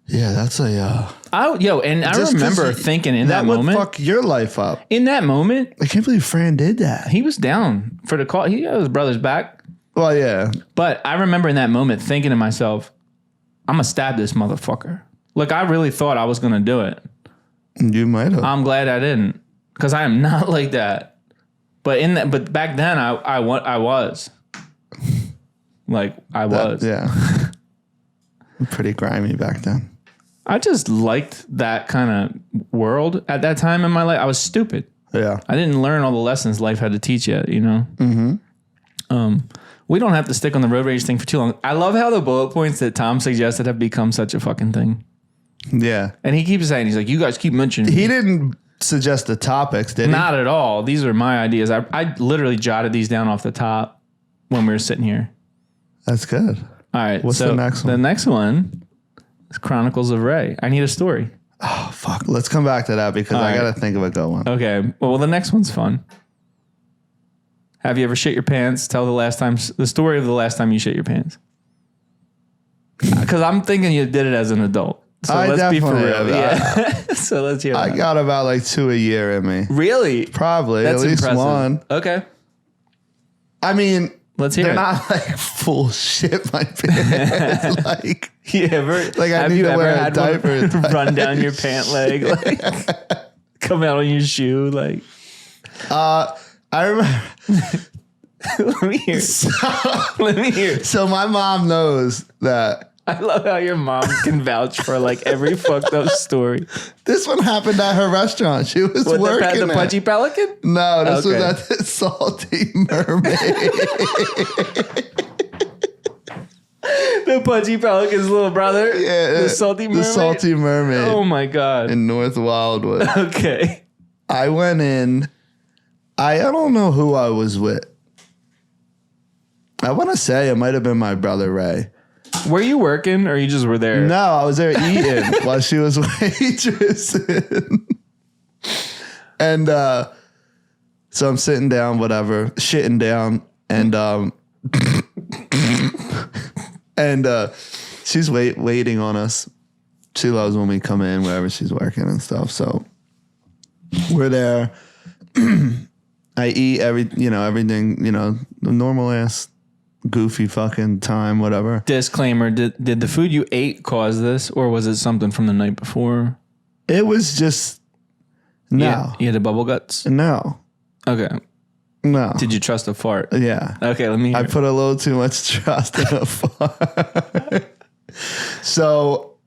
Yeah, that's a... I remember thinking in that moment... That would fuck your life up. In that moment... I can't believe Fran did that. He was down for the call. He had his brother's back. Well, yeah. But I remember in that moment thinking to myself, I'm going to stab this motherfucker. Like, I really thought I was going to do it. You might have. I'm glad I didn't. Because I am not like that. But back then, I was. Like, I was. Yeah. Pretty grimy back then. I just liked that kind of world at that time in my life. I was stupid. Yeah. I didn't learn all the lessons life had to teach you, you know? Mm-hmm. We don't have to stick on the road rage thing for too long. I love how the bullet points that Tom suggested have become such a fucking thing. Yeah. And he keeps saying, he's like, you guys keep mentioning. He didn't suggest the topics, did he? Not at all. These are my ideas. I literally jotted these down off the top when we were sitting here. That's good. All right. What's the next one? The next one is Chronicles of Ray. I need a story. Oh, fuck. Let's come back to that because I got to think of a good one. Okay. Well, the next one's fun. Have you ever shit your pants? Tell the story of the last time you shit your pants. Because I'm thinking you did it as an adult. So let's be for real. Yeah. So let's hear that. I got about like 2 a year in me. Really? Probably. That's at least impressive. one. Okay. I mean, Let's hear they're it. not like full shit my pants. Like, Have you ever had diaper one run down your pant leg, like come out on your shoe, like? I remember. Let me hear. Let me hear. So my mom knows that I love how your mom can vouch for like every fucked up story. this one happened at her restaurant. She was What, working the at. Pudgy Pelican? No, this was Okay. at the Salty Mermaid. The Pudgy Pelican's little brother? Yeah, The Salty Mermaid? The Salty Mermaid Oh my God. in North Wildwood. Okay. I went in. I don't know who I was with. I want to say it might have been my brother Ray. Were you working or you just were there? No, I was there eating while she was waitressing. And so I'm sitting down, whatever, shitting down, and she's waiting on us. She loves when we come in wherever she's working and stuff. So we're there. I eat everything, the normal ass goofy fucking time, whatever. Disclaimer, did the food you ate cause this or was it something from the night before? It was just no. You had the bubble guts? No. Okay. No. Did you trust a fart? Yeah. Okay, let me hear I it. put a little too much trust in a fart. So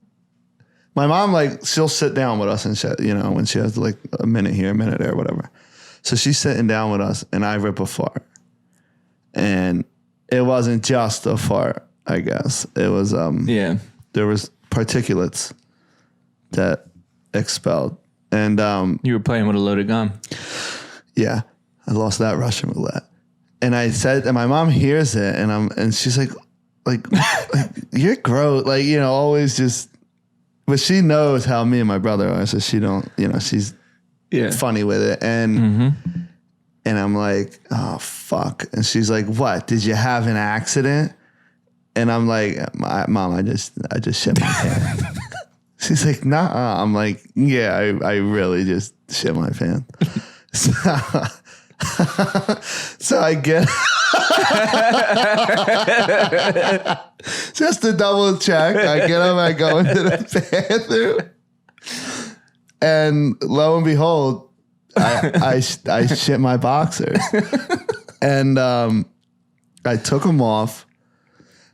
my mom, she'll sit down with us and shit, when she has like a minute here, a minute there, whatever. So she's sitting down with us and I rip a fart. And it wasn't just a fart, I guess. It was, there was particulates that expelled. And, You were playing with a loaded gun. yeah, I lost that Russian roulette. And I said, and my mom hears it and she's like, you're gross. Always just, but she knows how me and my brother are. So she don't, she's funny with it. And, and I'm like, oh, fuck. And she's like, what? Did you have an accident? And I'm like, Mom, I just shit my pants. She's like, nah. I'm like, yeah, I really just shit my pants. So I get just to double check. I get up, I go into the bathroom, and lo and behold, I shit my boxers, and I took them off.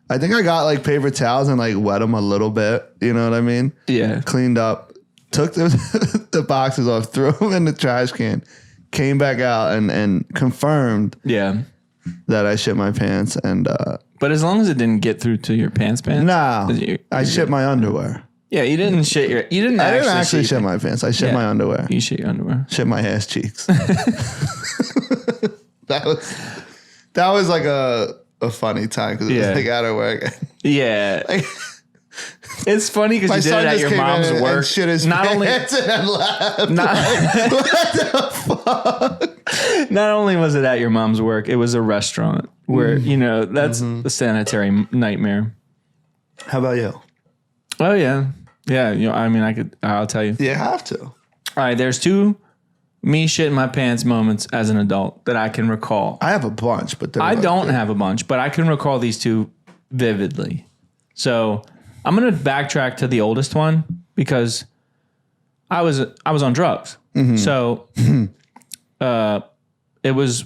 I think I got paper towels and wet them a little bit. You know what I mean? Yeah. Cleaned up, took the boxes off, threw them in the trash can, came back out and confirmed that I shit my pants. And but as long as it didn't get through to your pants. No, I shit my underwear. Yeah, you didn't shit your. You didn't. I didn't actually shit my pants. I shit my underwear. You shit your underwear. Shit my ass cheeks. That was like a funny time because it was out of work. Yeah. It's funny because you did it at your mom's work. And shit his not only pants and then left. What the fuck? Not only was it at your mom's work, it was a restaurant where that's the sanitary nightmare. How about you? Oh yeah. I'll tell you. You have to. All right, there's two me shitting my pants moments as an adult that I can recall. I have a bunch, but I don't have a bunch, but I can recall these two vividly. So I'm gonna backtrack to the oldest one because I was on drugs. So it was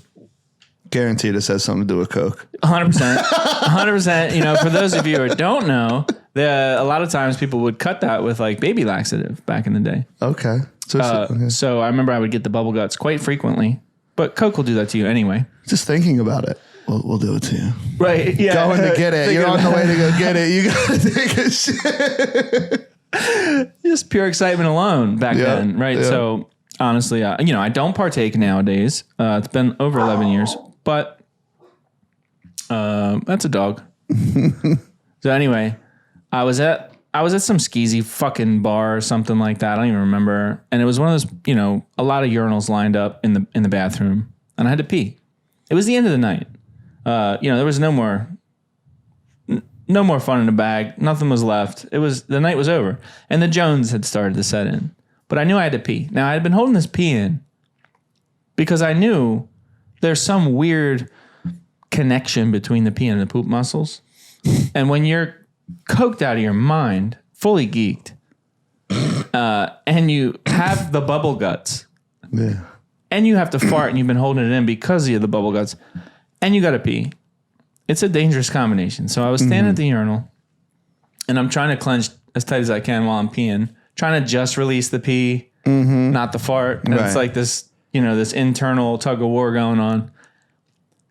guaranteed it has something to do with coke. 100%. 100%. For those of you who don't know, a lot of times people would cut that with baby laxative back in the day. Okay. So I remember I would get the bubble guts quite frequently. But Coke will do that to you anyway. Just thinking about it, we'll do it to you. Right? Yeah. Going to get it. You're on the way to go get it. You got to take a shit. Just pure excitement alone back then, right? Yeah. So honestly, I don't partake nowadays. It's been over 11 years, but that's a dog. So anyway, I was at some skeezy fucking bar or something like that. I don't even remember. And it was one of those, a lot of urinals lined up in the bathroom, and I had to pee. It was the end of the night. There was no more fun in the bag. Nothing was left. The night was over, and the Jones had started to set in. But I knew I had to pee. Now I had been holding this pee in because I knew there's some weird connection between the pee and the poop muscles, and when you're coked out of your mind, fully geeked, and you have the bubble guts, and you have to fart, and you've been holding it in because you have the bubble guts, and you got to pee. It's a dangerous combination. So I was standing at the urinal, and I'm trying to clench as tight as I can while I'm peeing, trying to just release the pee, not the fart. And it's like this, this internal tug of war going on.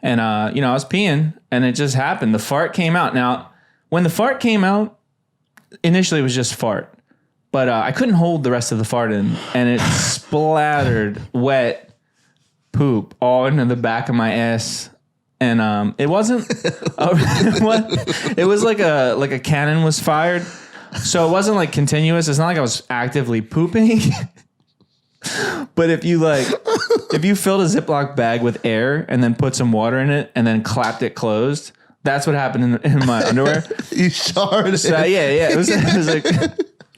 And, I was peeing, and it just happened. The fart came out. Now, when the fart came out, initially it was just fart. But I couldn't hold the rest of the fart in, and it splattered wet poop all into the back of my ass. And it wasn't. It was like a cannon was fired, so it wasn't like continuous. It's not like I was actively pooping. But if you filled a Ziploc bag with air and then put some water in it and then clapped it closed, that's what happened in my underwear. You sharded. So, yeah. It was like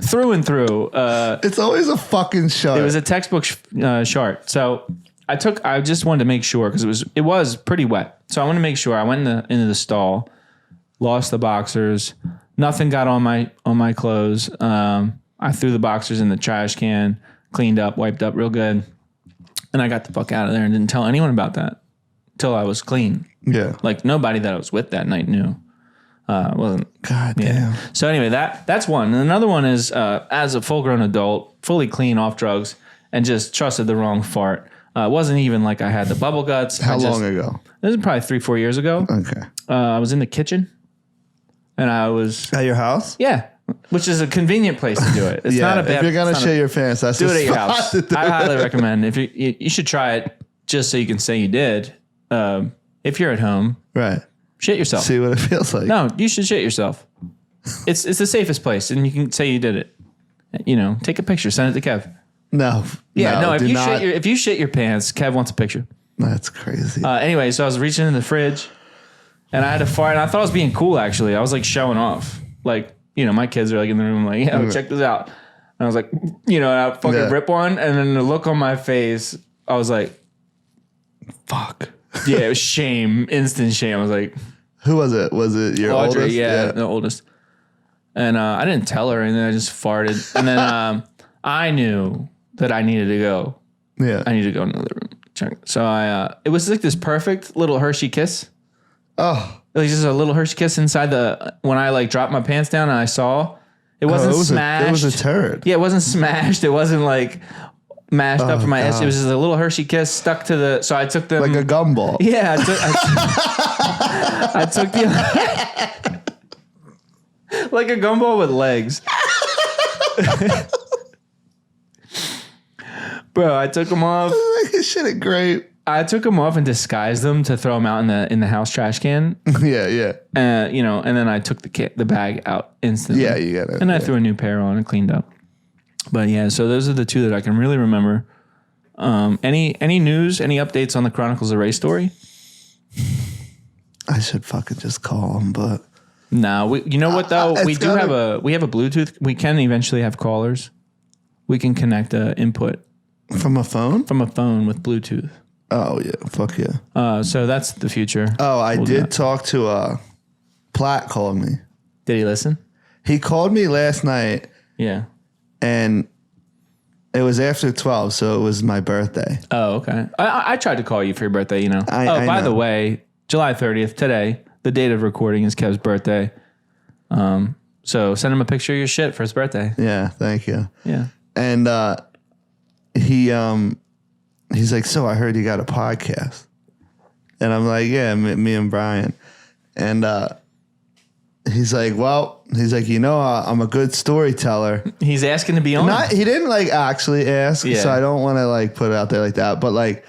through and through. It's always a fucking shard. It was a textbook shart. So I just wanted to make sure because it was pretty wet. So I wanted to make sure. I went into the stall, lost the boxers. Nothing got on my clothes. I threw the boxers in the trash can, cleaned up, wiped up real good, and I got the fuck out of there and didn't tell anyone about that till I was clean. Yeah, like nobody that I was with that night knew. Wasn't. God damn. So anyway, that's one. And another one is as a full-grown adult, fully clean, off drugs, and just trusted the wrong fart. It wasn't even like I had the bubble guts. How long ago? This is probably 3-4 years ago. Okay. I was in the kitchen, and I was at your house. Yeah, which is a convenient place to do it. It's not a bad. If you're gonna shit your pants, that's do it at your house. I highly recommend. If you should try it just so you can say you did. If you're at home, right? Shit yourself. See what it feels like. No, you should shit yourself. It's the safest place, and you can say you did it. Take a picture, send it to Kev. No. Yeah, no. If you shit your pants, Kev wants a picture. That's crazy. Anyway, so I was reaching in the fridge, and I had to fart, and I thought I was being cool. Actually, I was like showing off. Like, my kids are like in the room, like, check this out. And I was like, I fucking rip one, and then the look on my face, I was like, fuck. Yeah, it was shame, instant shame. I was like, who was it? Was it your Audrey, oldest? Yeah, the oldest. And I didn't tell her, and then I just farted. And then I knew that I needed to go. Yeah, I needed to go in another room. So it was like this perfect little Hershey kiss. Oh, like just a little Hershey kiss inside when I like dropped my pants down and I saw it wasn't smashed. It was a turd. Yeah, it wasn't smashed. It wasn't like mashed up in my ass. It was just a little Hershey kiss stuck to the. So I took them like a gumball. Yeah, I took the like a gumball with legs. Bro, I took them off. Shit, great. I took them off and disguised them to throw them out in the house trash can. Yeah. And then I took the bag out instantly. Yeah, you get it. And I threw a new pair on and cleaned up. But yeah, so those are the two that I can really remember. Any news, any updates on the Chronicles of Ray story? I should fucking just call him, but no. You know what though? We have a Bluetooth. We can eventually have callers. We can connect input from a phone with Bluetooth. Oh yeah, fuck yeah. So that's the future. Oh, I did talk to Platt called me. Did he listen? He called me last night. Yeah. And it was after 12, so it was my birthday. Oh, okay. I tried to call you for your birthday, By the way, July 30th, today, the date of recording is Kev's birthday. So send him a picture of your shit for his birthday. Yeah, thank you. Yeah. And he he's like, so I heard you got a podcast. And I'm like, yeah, me and Brian. And he's like, I'm a good storyteller. He's asking to be on. He didn't like actually ask, so I don't want to like put it out there like that. But like,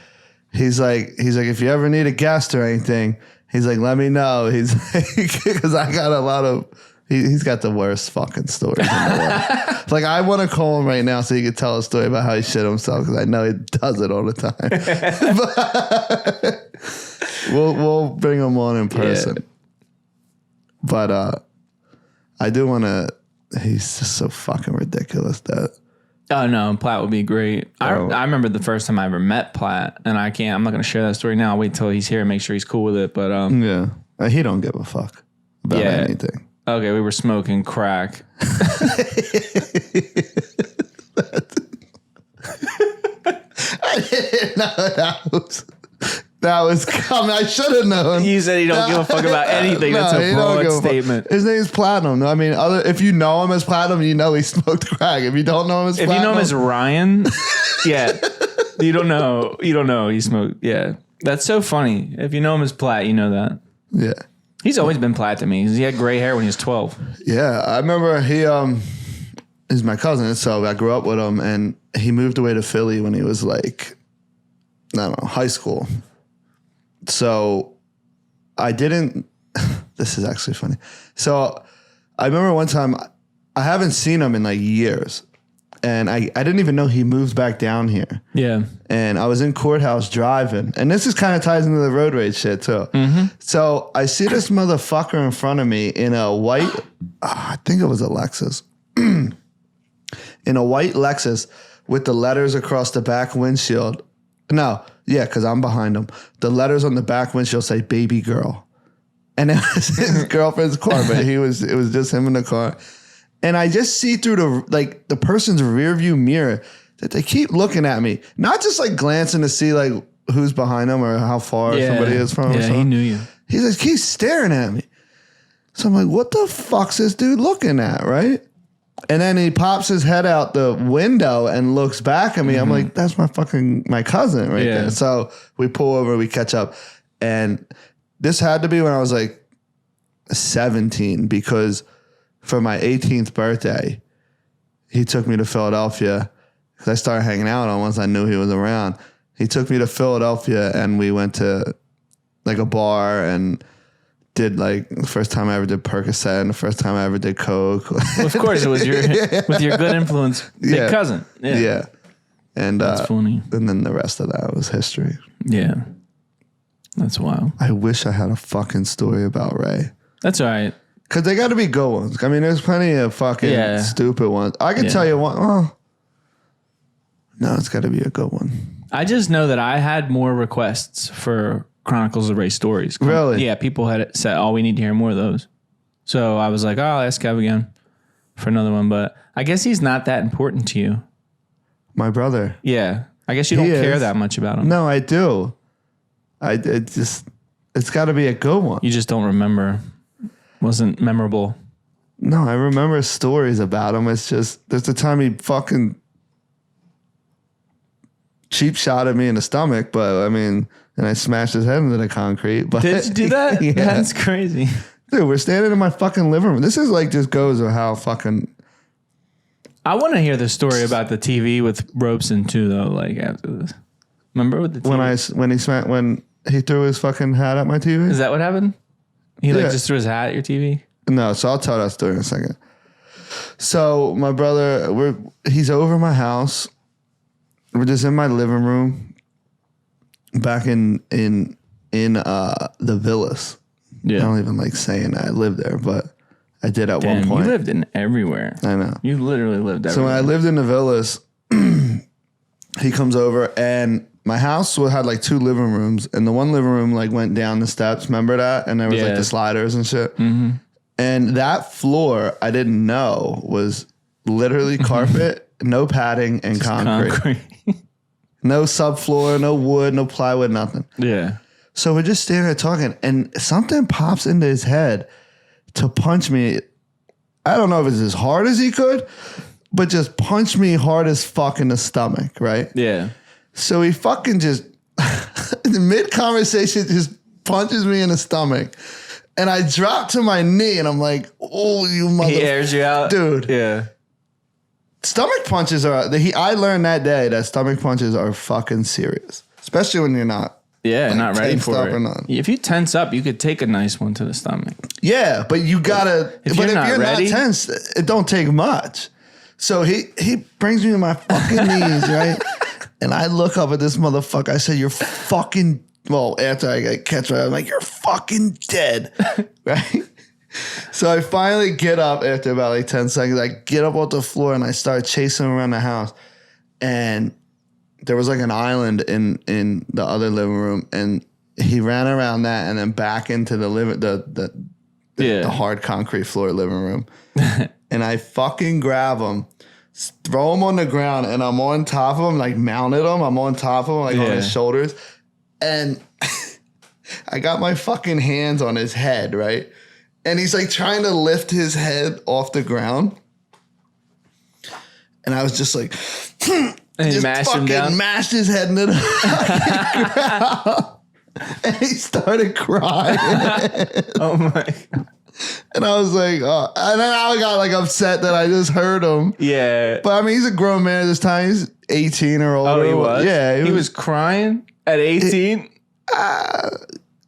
he's like, if you ever need a guest or anything, he's like, let me know. He's like, because I got a lot of. He's got the worst fucking stories in the world. Like, I want to call him right now so he could tell a story about how he shit himself, because I know he does it all the time. But we'll bring him on in person. Yeah. But I do want to. He's just so fucking ridiculous that. Oh no, Platt would be great. I remember the first time I ever met Platt, and I'm not going to share that story now. I'll wait till he's here and make sure he's cool with it. But yeah, he don't give a fuck about anything. Okay, we were smoking crack. I didn't know that was coming. I should have known. You said he don't give a fuck about anything. That's a broad statement. His name's Platinum. I mean, if you know him as Platinum, you know he smoked crack. If you don't know him as Platinum. If you know him as Ryan, yeah. You don't know he smoked. Yeah. That's so funny. If you know him as Platt, you know that. Yeah. He's always been Platt to me. He had gray hair when he was 12. Yeah. I remember he's my cousin, so I grew up with him, and he moved away to Philly when he was like, I don't know, high school. So I didn't, this is actually funny. So I remember one time, I haven't seen him in like years, and I didn't even know he moved back down here. Yeah. And I was in Courthouse driving, and this is kind of ties into the road rage shit too. Mm-hmm. So I see this motherfucker in front of me in a white, I think it was a Lexus, in a white Lexus with the letters across the back windshield. No, yeah, because I'm behind him. The letters on the back windshield say "baby girl," and it was his girlfriend's car, but it was just him in the car. And I just see through the person's rear view mirror that they keep looking at me, not just like glancing to see like who's behind them or how far somebody is from him. Yeah, he knew you. He just keeps staring at me. So I'm like, what the fuck's this dude looking at, right? And then he pops his head out the window and looks back at me. Mm-hmm. I'm like, that's my cousin right there. So we pull over, we catch up. And this had to be when I was like 17, because for my 18th birthday, he took me to Philadelphia, because I started hanging out with him once I knew he was around. He took me to Philadelphia, and we went to like a bar and did like the first time I ever did Percocet and the first time I ever did Coke. Well, of course, it was with your good influence, big cousin. Yeah. And that's funny. And then the rest of that was history. Yeah. That's wild. I wish I had a fucking story about Ray. That's all right. Because they got to be good ones. I mean, there's plenty of fucking stupid ones. I can tell you one. Oh, no, it's got to be a good one. I just know that I had more requests for Chronicles of Ray stories. Really? Yeah, people had said, "Oh, we need to hear more of those." So I was like, "Oh, I'll ask Kev again for another one." But I guess he's not that important to you. My brother. Yeah, I guess you don't care that much about him. No, I do. It's got to be a good one. You just don't remember. Wasn't memorable. No, I remember stories about him. It's just there's the time he fucking cheap shot at me in the stomach, but I mean. And I smashed his head into the concrete. But did you do that? Yeah. That's crazy. Dude, we're standing in my fucking living room. This is like just goes with how fucking... I want to hear the story about the TV with Robeson too, though, like after this. Remember with the TV? When he threw his fucking hat at my TV? Is that what happened? He just threw his hat at your TV? No, so I'll tell that story in a second. So my brother, he's over my house. We're just in my living room. Back in the villas. Yeah. I don't even like saying I lived there, but I did at one point. You lived in everywhere. I know. You literally lived everywhere. So when I lived in the villas, he comes over, and my house had like 2 living rooms, and the one living room like went down the steps. Remember that? And there was like the sliders and shit. Mm-hmm. And that floor, I didn't know, was literally carpet, no padding, and concrete. No subfloor, no wood, no plywood, nothing. Yeah. So we're just standing there talking, and something pops into his head to punch me. I don't know if it's as hard as he could, but just punch me hard as fuck in the stomach, right? Yeah. So he fucking just, in mid-conversation, just punches me in the stomach. And I drop to my knee and I'm like, oh, you mother... He airs you out? Dude. Yeah. Stomach punches are... I learned that day that stomach punches are fucking serious. Especially when you're not... Yeah, like, not ready for it. or nothing. If you tense up, you could take a nice one to the stomach. Yeah, but you gotta... If but you're if not you're ready- not tense, it don't take much. So he brings me to my fucking knees, right? And I look up at this motherfucker. I said, you're fucking... Well, after I catch my... I'm like, you're fucking dead. Right? So I finally get up after about like 10 seconds. I get up off the floor and I start chasing him around the house. And there was like an island in the other living room. And he ran around that and then back into the the hard concrete floor living room. And I fucking grab him, throw him on the ground, and I'm on top of him, like mounted him. I'm on top of him, like on his shoulders. And I got my fucking hands on his head, right? And he's like trying to lift his head off the ground. And I was just like, and you mashed him down? Mashed his head into the ground. And he started crying. Oh my God. And I was like, oh. And then I got like upset that I just heard him. Yeah. But I mean, he's a grown man at this time. He's 18 or older. Oh, he was? Yeah. He was crying at 18?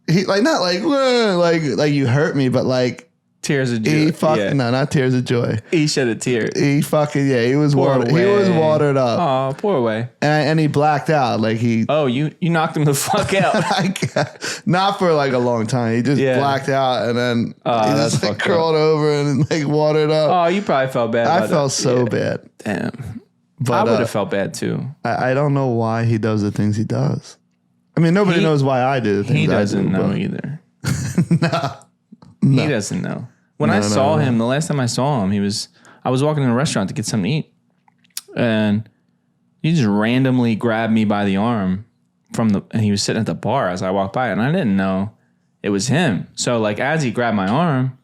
He like, not like, like you hurt me, but like, Tears of joy. he fucking, no, not tears of joy. He shed a tear. He fucking, he was watered. He was watered up. Oh, poor way. And he blacked out. Like he. Oh, you knocked him the fuck out. Not for like a long time. He just blacked out and then he just like curled over and like watered up. Oh, you probably felt bad. I felt so bad. Damn. But I would have felt bad too. I don't know why he does the things he does. I mean, nobody knows why I do the things He doesn't I do, know either. No. He doesn't know. When I saw him, the last time I saw him, I was walking in a restaurant to get something to eat. And he just randomly grabbed me by the arm and he was sitting at the bar as I walked by, and I didn't know it was him. So like as he grabbed my arm,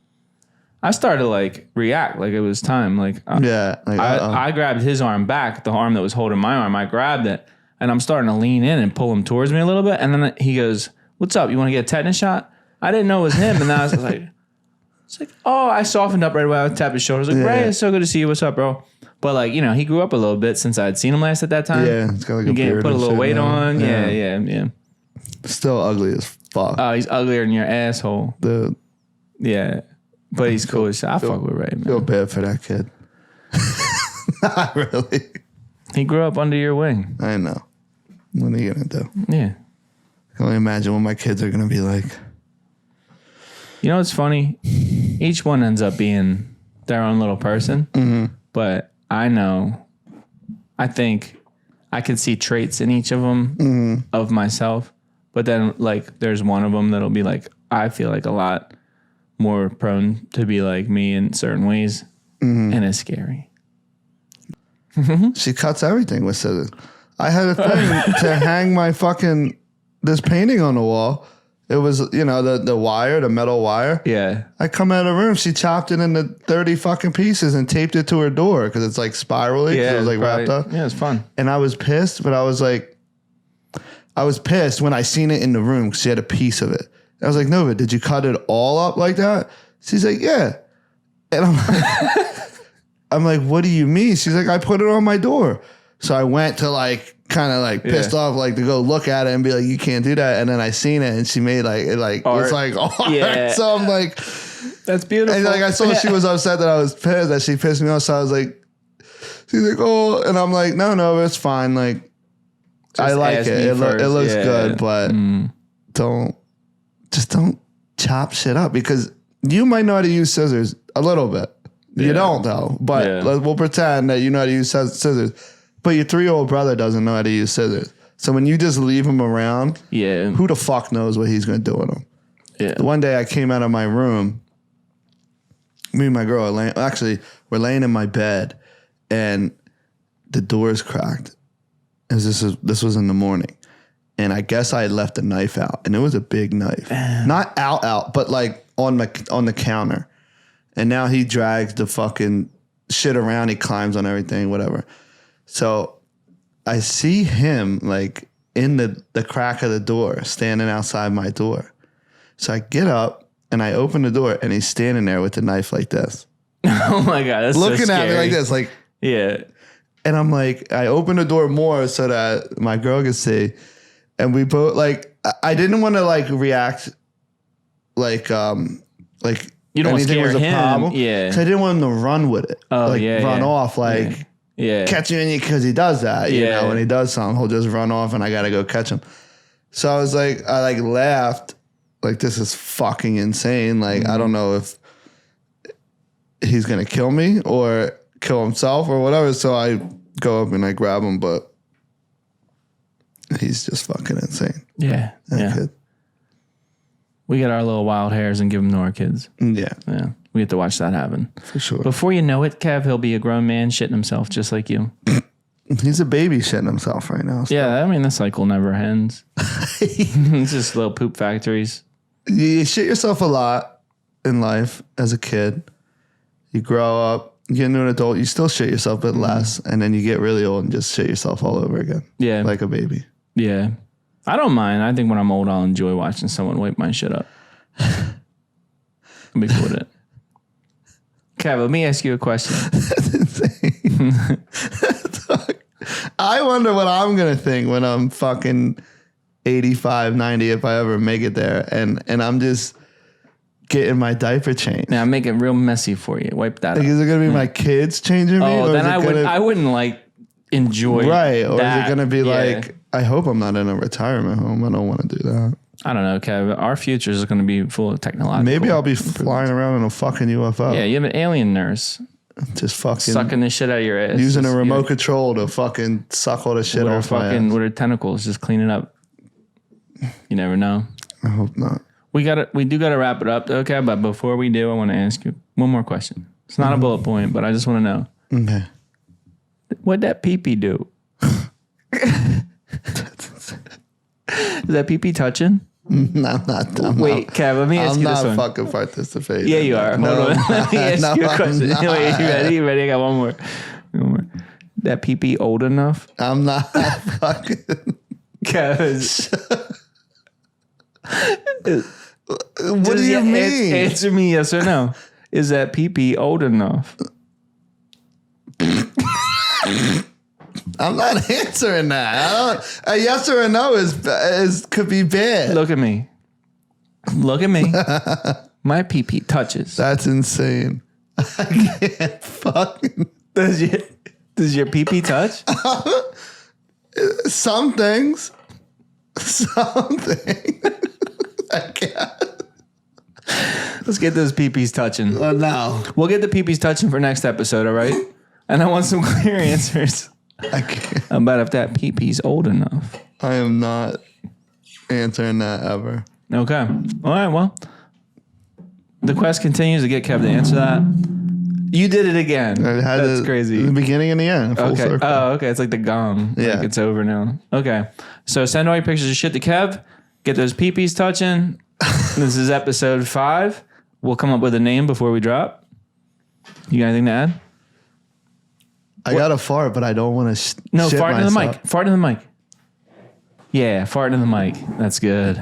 I started to like react like it was time. Like I grabbed his arm back, the arm that was holding my arm. I grabbed it and I'm starting to lean in and pull him towards me a little bit. And then he goes, "What's up? You want to get a tetanus shot?" I didn't know it was him. And then I was like, it's like, oh, I softened up right away. I tapped his shoulder. I was like, Ray, it's so good to see you. What's up, bro? But like, you know, he grew up a little bit since I'd seen him last at that time. Yeah, it's got like a beard. Put a little weight now. on. Yeah. Still ugly as fuck. Oh, he's uglier than your asshole. Dude. Yeah. But he's cool as shit. I fuck with Ray, man. Feel bad for that kid. Not really. He grew up under your wing. I know. What are you going to do? Yeah. I can only imagine what my kids are going to be like. You know what's funny? Each one ends up being their own little person. Mm-hmm. But I think I can see traits in each of them of myself. But then like there's one of them that'll be like, I feel like a lot more prone to be like me in certain ways. Mm-hmm. And it's scary. She cuts everything with scissors. I had a thing to hang my this painting on the wall. It was, the wire, the metal wire. Yeah. I come out of the room. She chopped it into 30 fucking pieces and taped it to her door because it's like spirally. Yeah. It was like wrapped up. Yeah, it's fun. And I was pissed, but I was pissed when I seen it in the room because she had a piece of it. I was like, no, but did you cut it all up like that? She's like, yeah. And I'm like, what do you mean? She's like, I put it on my door. So I went to like, kind of like pissed off, like to go look at it and be like, you can't do that. And then I seen it and she made like, it like, art. It's like, art. Yeah. So I'm like, that's beautiful. And like, I saw she was upset that I was pissed, that she pissed me off. So I was like, she's like, oh, and I'm like, no, it's fine. Like, just I like it. It looks good, but don't chop shit up because you might know how to use scissors a little bit. You don't though, but we'll pretend that you know how to use scissors. But your 3-year-old brother doesn't know how to use scissors. So when you just leave him around, who the fuck knows what he's going to do with them? Yeah. One day I came out of my room. Me and my girl we're laying in my bed, and the door's cracked. And this was in the morning, and I guess I had left a knife out, and it was a big knife, not out, but like on the counter. And now he drags the fucking shit around. He climbs on everything, whatever. So I see him like in the crack of the door, standing outside my door. So I get up and I open the door and he's standing there with the knife like this. Oh my God. That's Looking so at me scary. like this, like, Yeah. and I'm like, I open the door more so that my girl could see. And we both like, I didn't want to like react like You don't want to anything scare was a him. problem. Yeah. 'Cause I didn't want him to run with it. Oh, like yeah, run yeah. off like Yeah. catch me because he does that. You Yeah. know, when he does something, he'll just run off and I gotta go catch him. So I was like, I like laughed, like this is fucking insane. Like I don't know if he's gonna kill me or kill himself or whatever. So I go up and I grab him, but he's just fucking insane. Yeah. That Yeah. kid. We get our little wild hairs and give them to our kids. Yeah, Yeah. We get to watch that happen. for sure. Before you know it, Kev, he'll be a grown man shitting himself just like you. He's a baby shitting himself right now. So. Yeah. I mean, the cycle never ends. It's just little poop factories. You shit yourself a lot in life as a kid. You grow up, you get into an adult, you still shit yourself, but less. And then you get really old and just shit yourself all over again. Yeah. Like a baby. Yeah. I don't mind. I think when I'm old, I'll enjoy watching someone wipe my shit up. I'll be cool with it. Kev, let me ask you a question. That's insane. I wonder what I'm going to think when I'm fucking 85, 90, if I ever make it there. And I'm just getting my diaper changed. Now, make it real messy for you. Wipe that Like, up. is it going to be my kids changing me? Oh, or then is it I wouldn't like enjoy Right. Or that. is it going to be Yeah. like, I hope I'm not in a retirement home. I don't want to do that. I don't know, Kev. Our future is going to be full of technological. Maybe I'll be flying around in a fucking UFO. Yeah, you have an alien nurse Just fucking sucking the shit out of your ass. using Just, a remote control to fucking suck all the shit with her off my fucking ass. with her tentacles, just cleaning up. You never know. I hope not. We do gotta wrap it up, though, okay? But before we do, I want to ask you one more question. It's not a bullet point, but I just want to know Okay. what'd that pee-pee do? Is that pee-pee touching? No, I'm not. Wait, Kev, let me ask I'm you this not one. fucking participating. Yeah, you are. No, Hold on. Let me ask no, you a I'm question. not. Wait, you ready? You ready? I got one more. One more. That pee-pee old enough? I'm not fucking. Cause What do you mean? Answer me yes or no. Is that pee-pee old enough? I'm not answering that. A yes or a no is could be bad. Look at me. Look at me. My pee-pee touches. That's insane. I can't fucking. Does your pee-pee touch? Some things. Some things. I can't. Let's get those pee-pees touching. Oh, no. We'll get the pee-pees touching for next episode, all right? And I want some clear answers I can't. about if that pee-pee's old enough. I am not answering that ever. Okay. All right, well. The quest continues to get Kev to answer that. You did it again. I had That's crazy. The beginning and the end. Full Okay. circle. Oh, okay. It's like the gong. Yeah. Like it's over now. Okay. So send all your pictures of shit to Kev. Get those pee-pees touching. This is episode 5. We'll come up with a name before we drop. You got anything to add? I got a fart, but I don't want to No, shit fart into the myself. mic. Fart into the mic. Yeah, fart into the mic. That's good.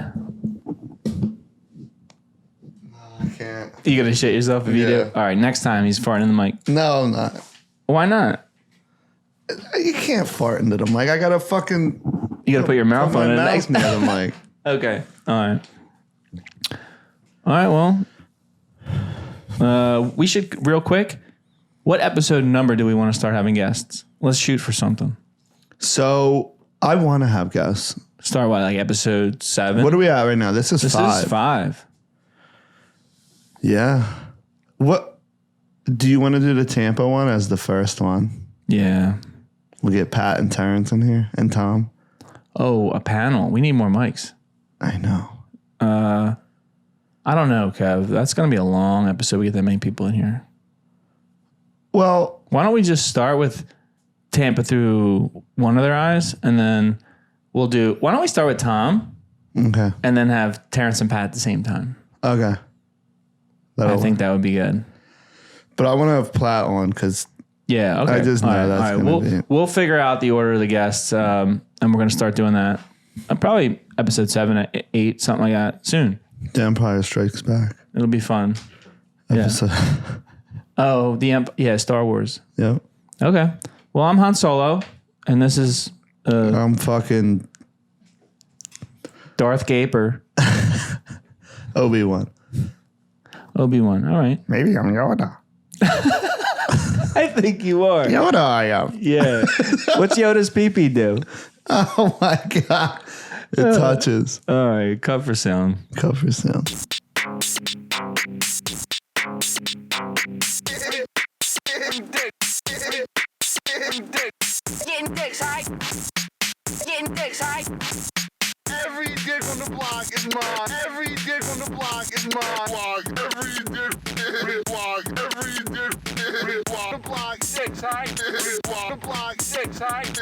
I can't. You gonna shit yourself if you do? Yeah. All right, next time he's farting in the mic. No, I'm not. Why not? You can't fart into the mic. I got to fucking You gotta put your mouth put on my it mouth next. near the mic. Okay. All right. All right. Well, we should real quick. What episode number do we want to start having guests? Let's shoot for something. So I want to have guests. Start what, like episode 7? What are we at right now? This is 5. Is 5. Yeah. What do you want to do the Tampa one as the first one? Yeah. We'll get Pat and Terrence in here and Tom. Oh, a panel. We need more mics. I know. I don't know, Kev. That's gonna be a long episode. We get that many people in here. Well, Why don't we just start with Tampa through one of their eyes, and then we'll do. Why don't we start with Tom, okay. and then have Terrence and Pat at the same time? Okay. I think that would be good. But I want to have Platt on because Yeah. Okay. I just know All right, that's all right. gonna be. We'll figure out the order of the guests, and we're gonna start doing that. Probably episode 7, 8, something like that soon. The Empire Strikes Back. It'll be fun. Episode. Oh, Star Wars. Yep. Okay. Well, I'm Han Solo, and this is I'm fucking Darth Gaper. Obi-Wan. Obi-Wan. All right. Maybe I'm Yoda. I think you are. Yoda I am. Yeah. What's Yoda's pee-pee do? Oh my God. It touches. All right. Cut for sound. Cover sound. Getting dicks, right? Getting dicks, right? Every dick on the block is mine. Every dick on the block is mine. Every dick block. Every dick block. The block six, right? The block six, right?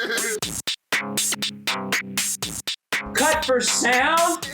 Cut for sound?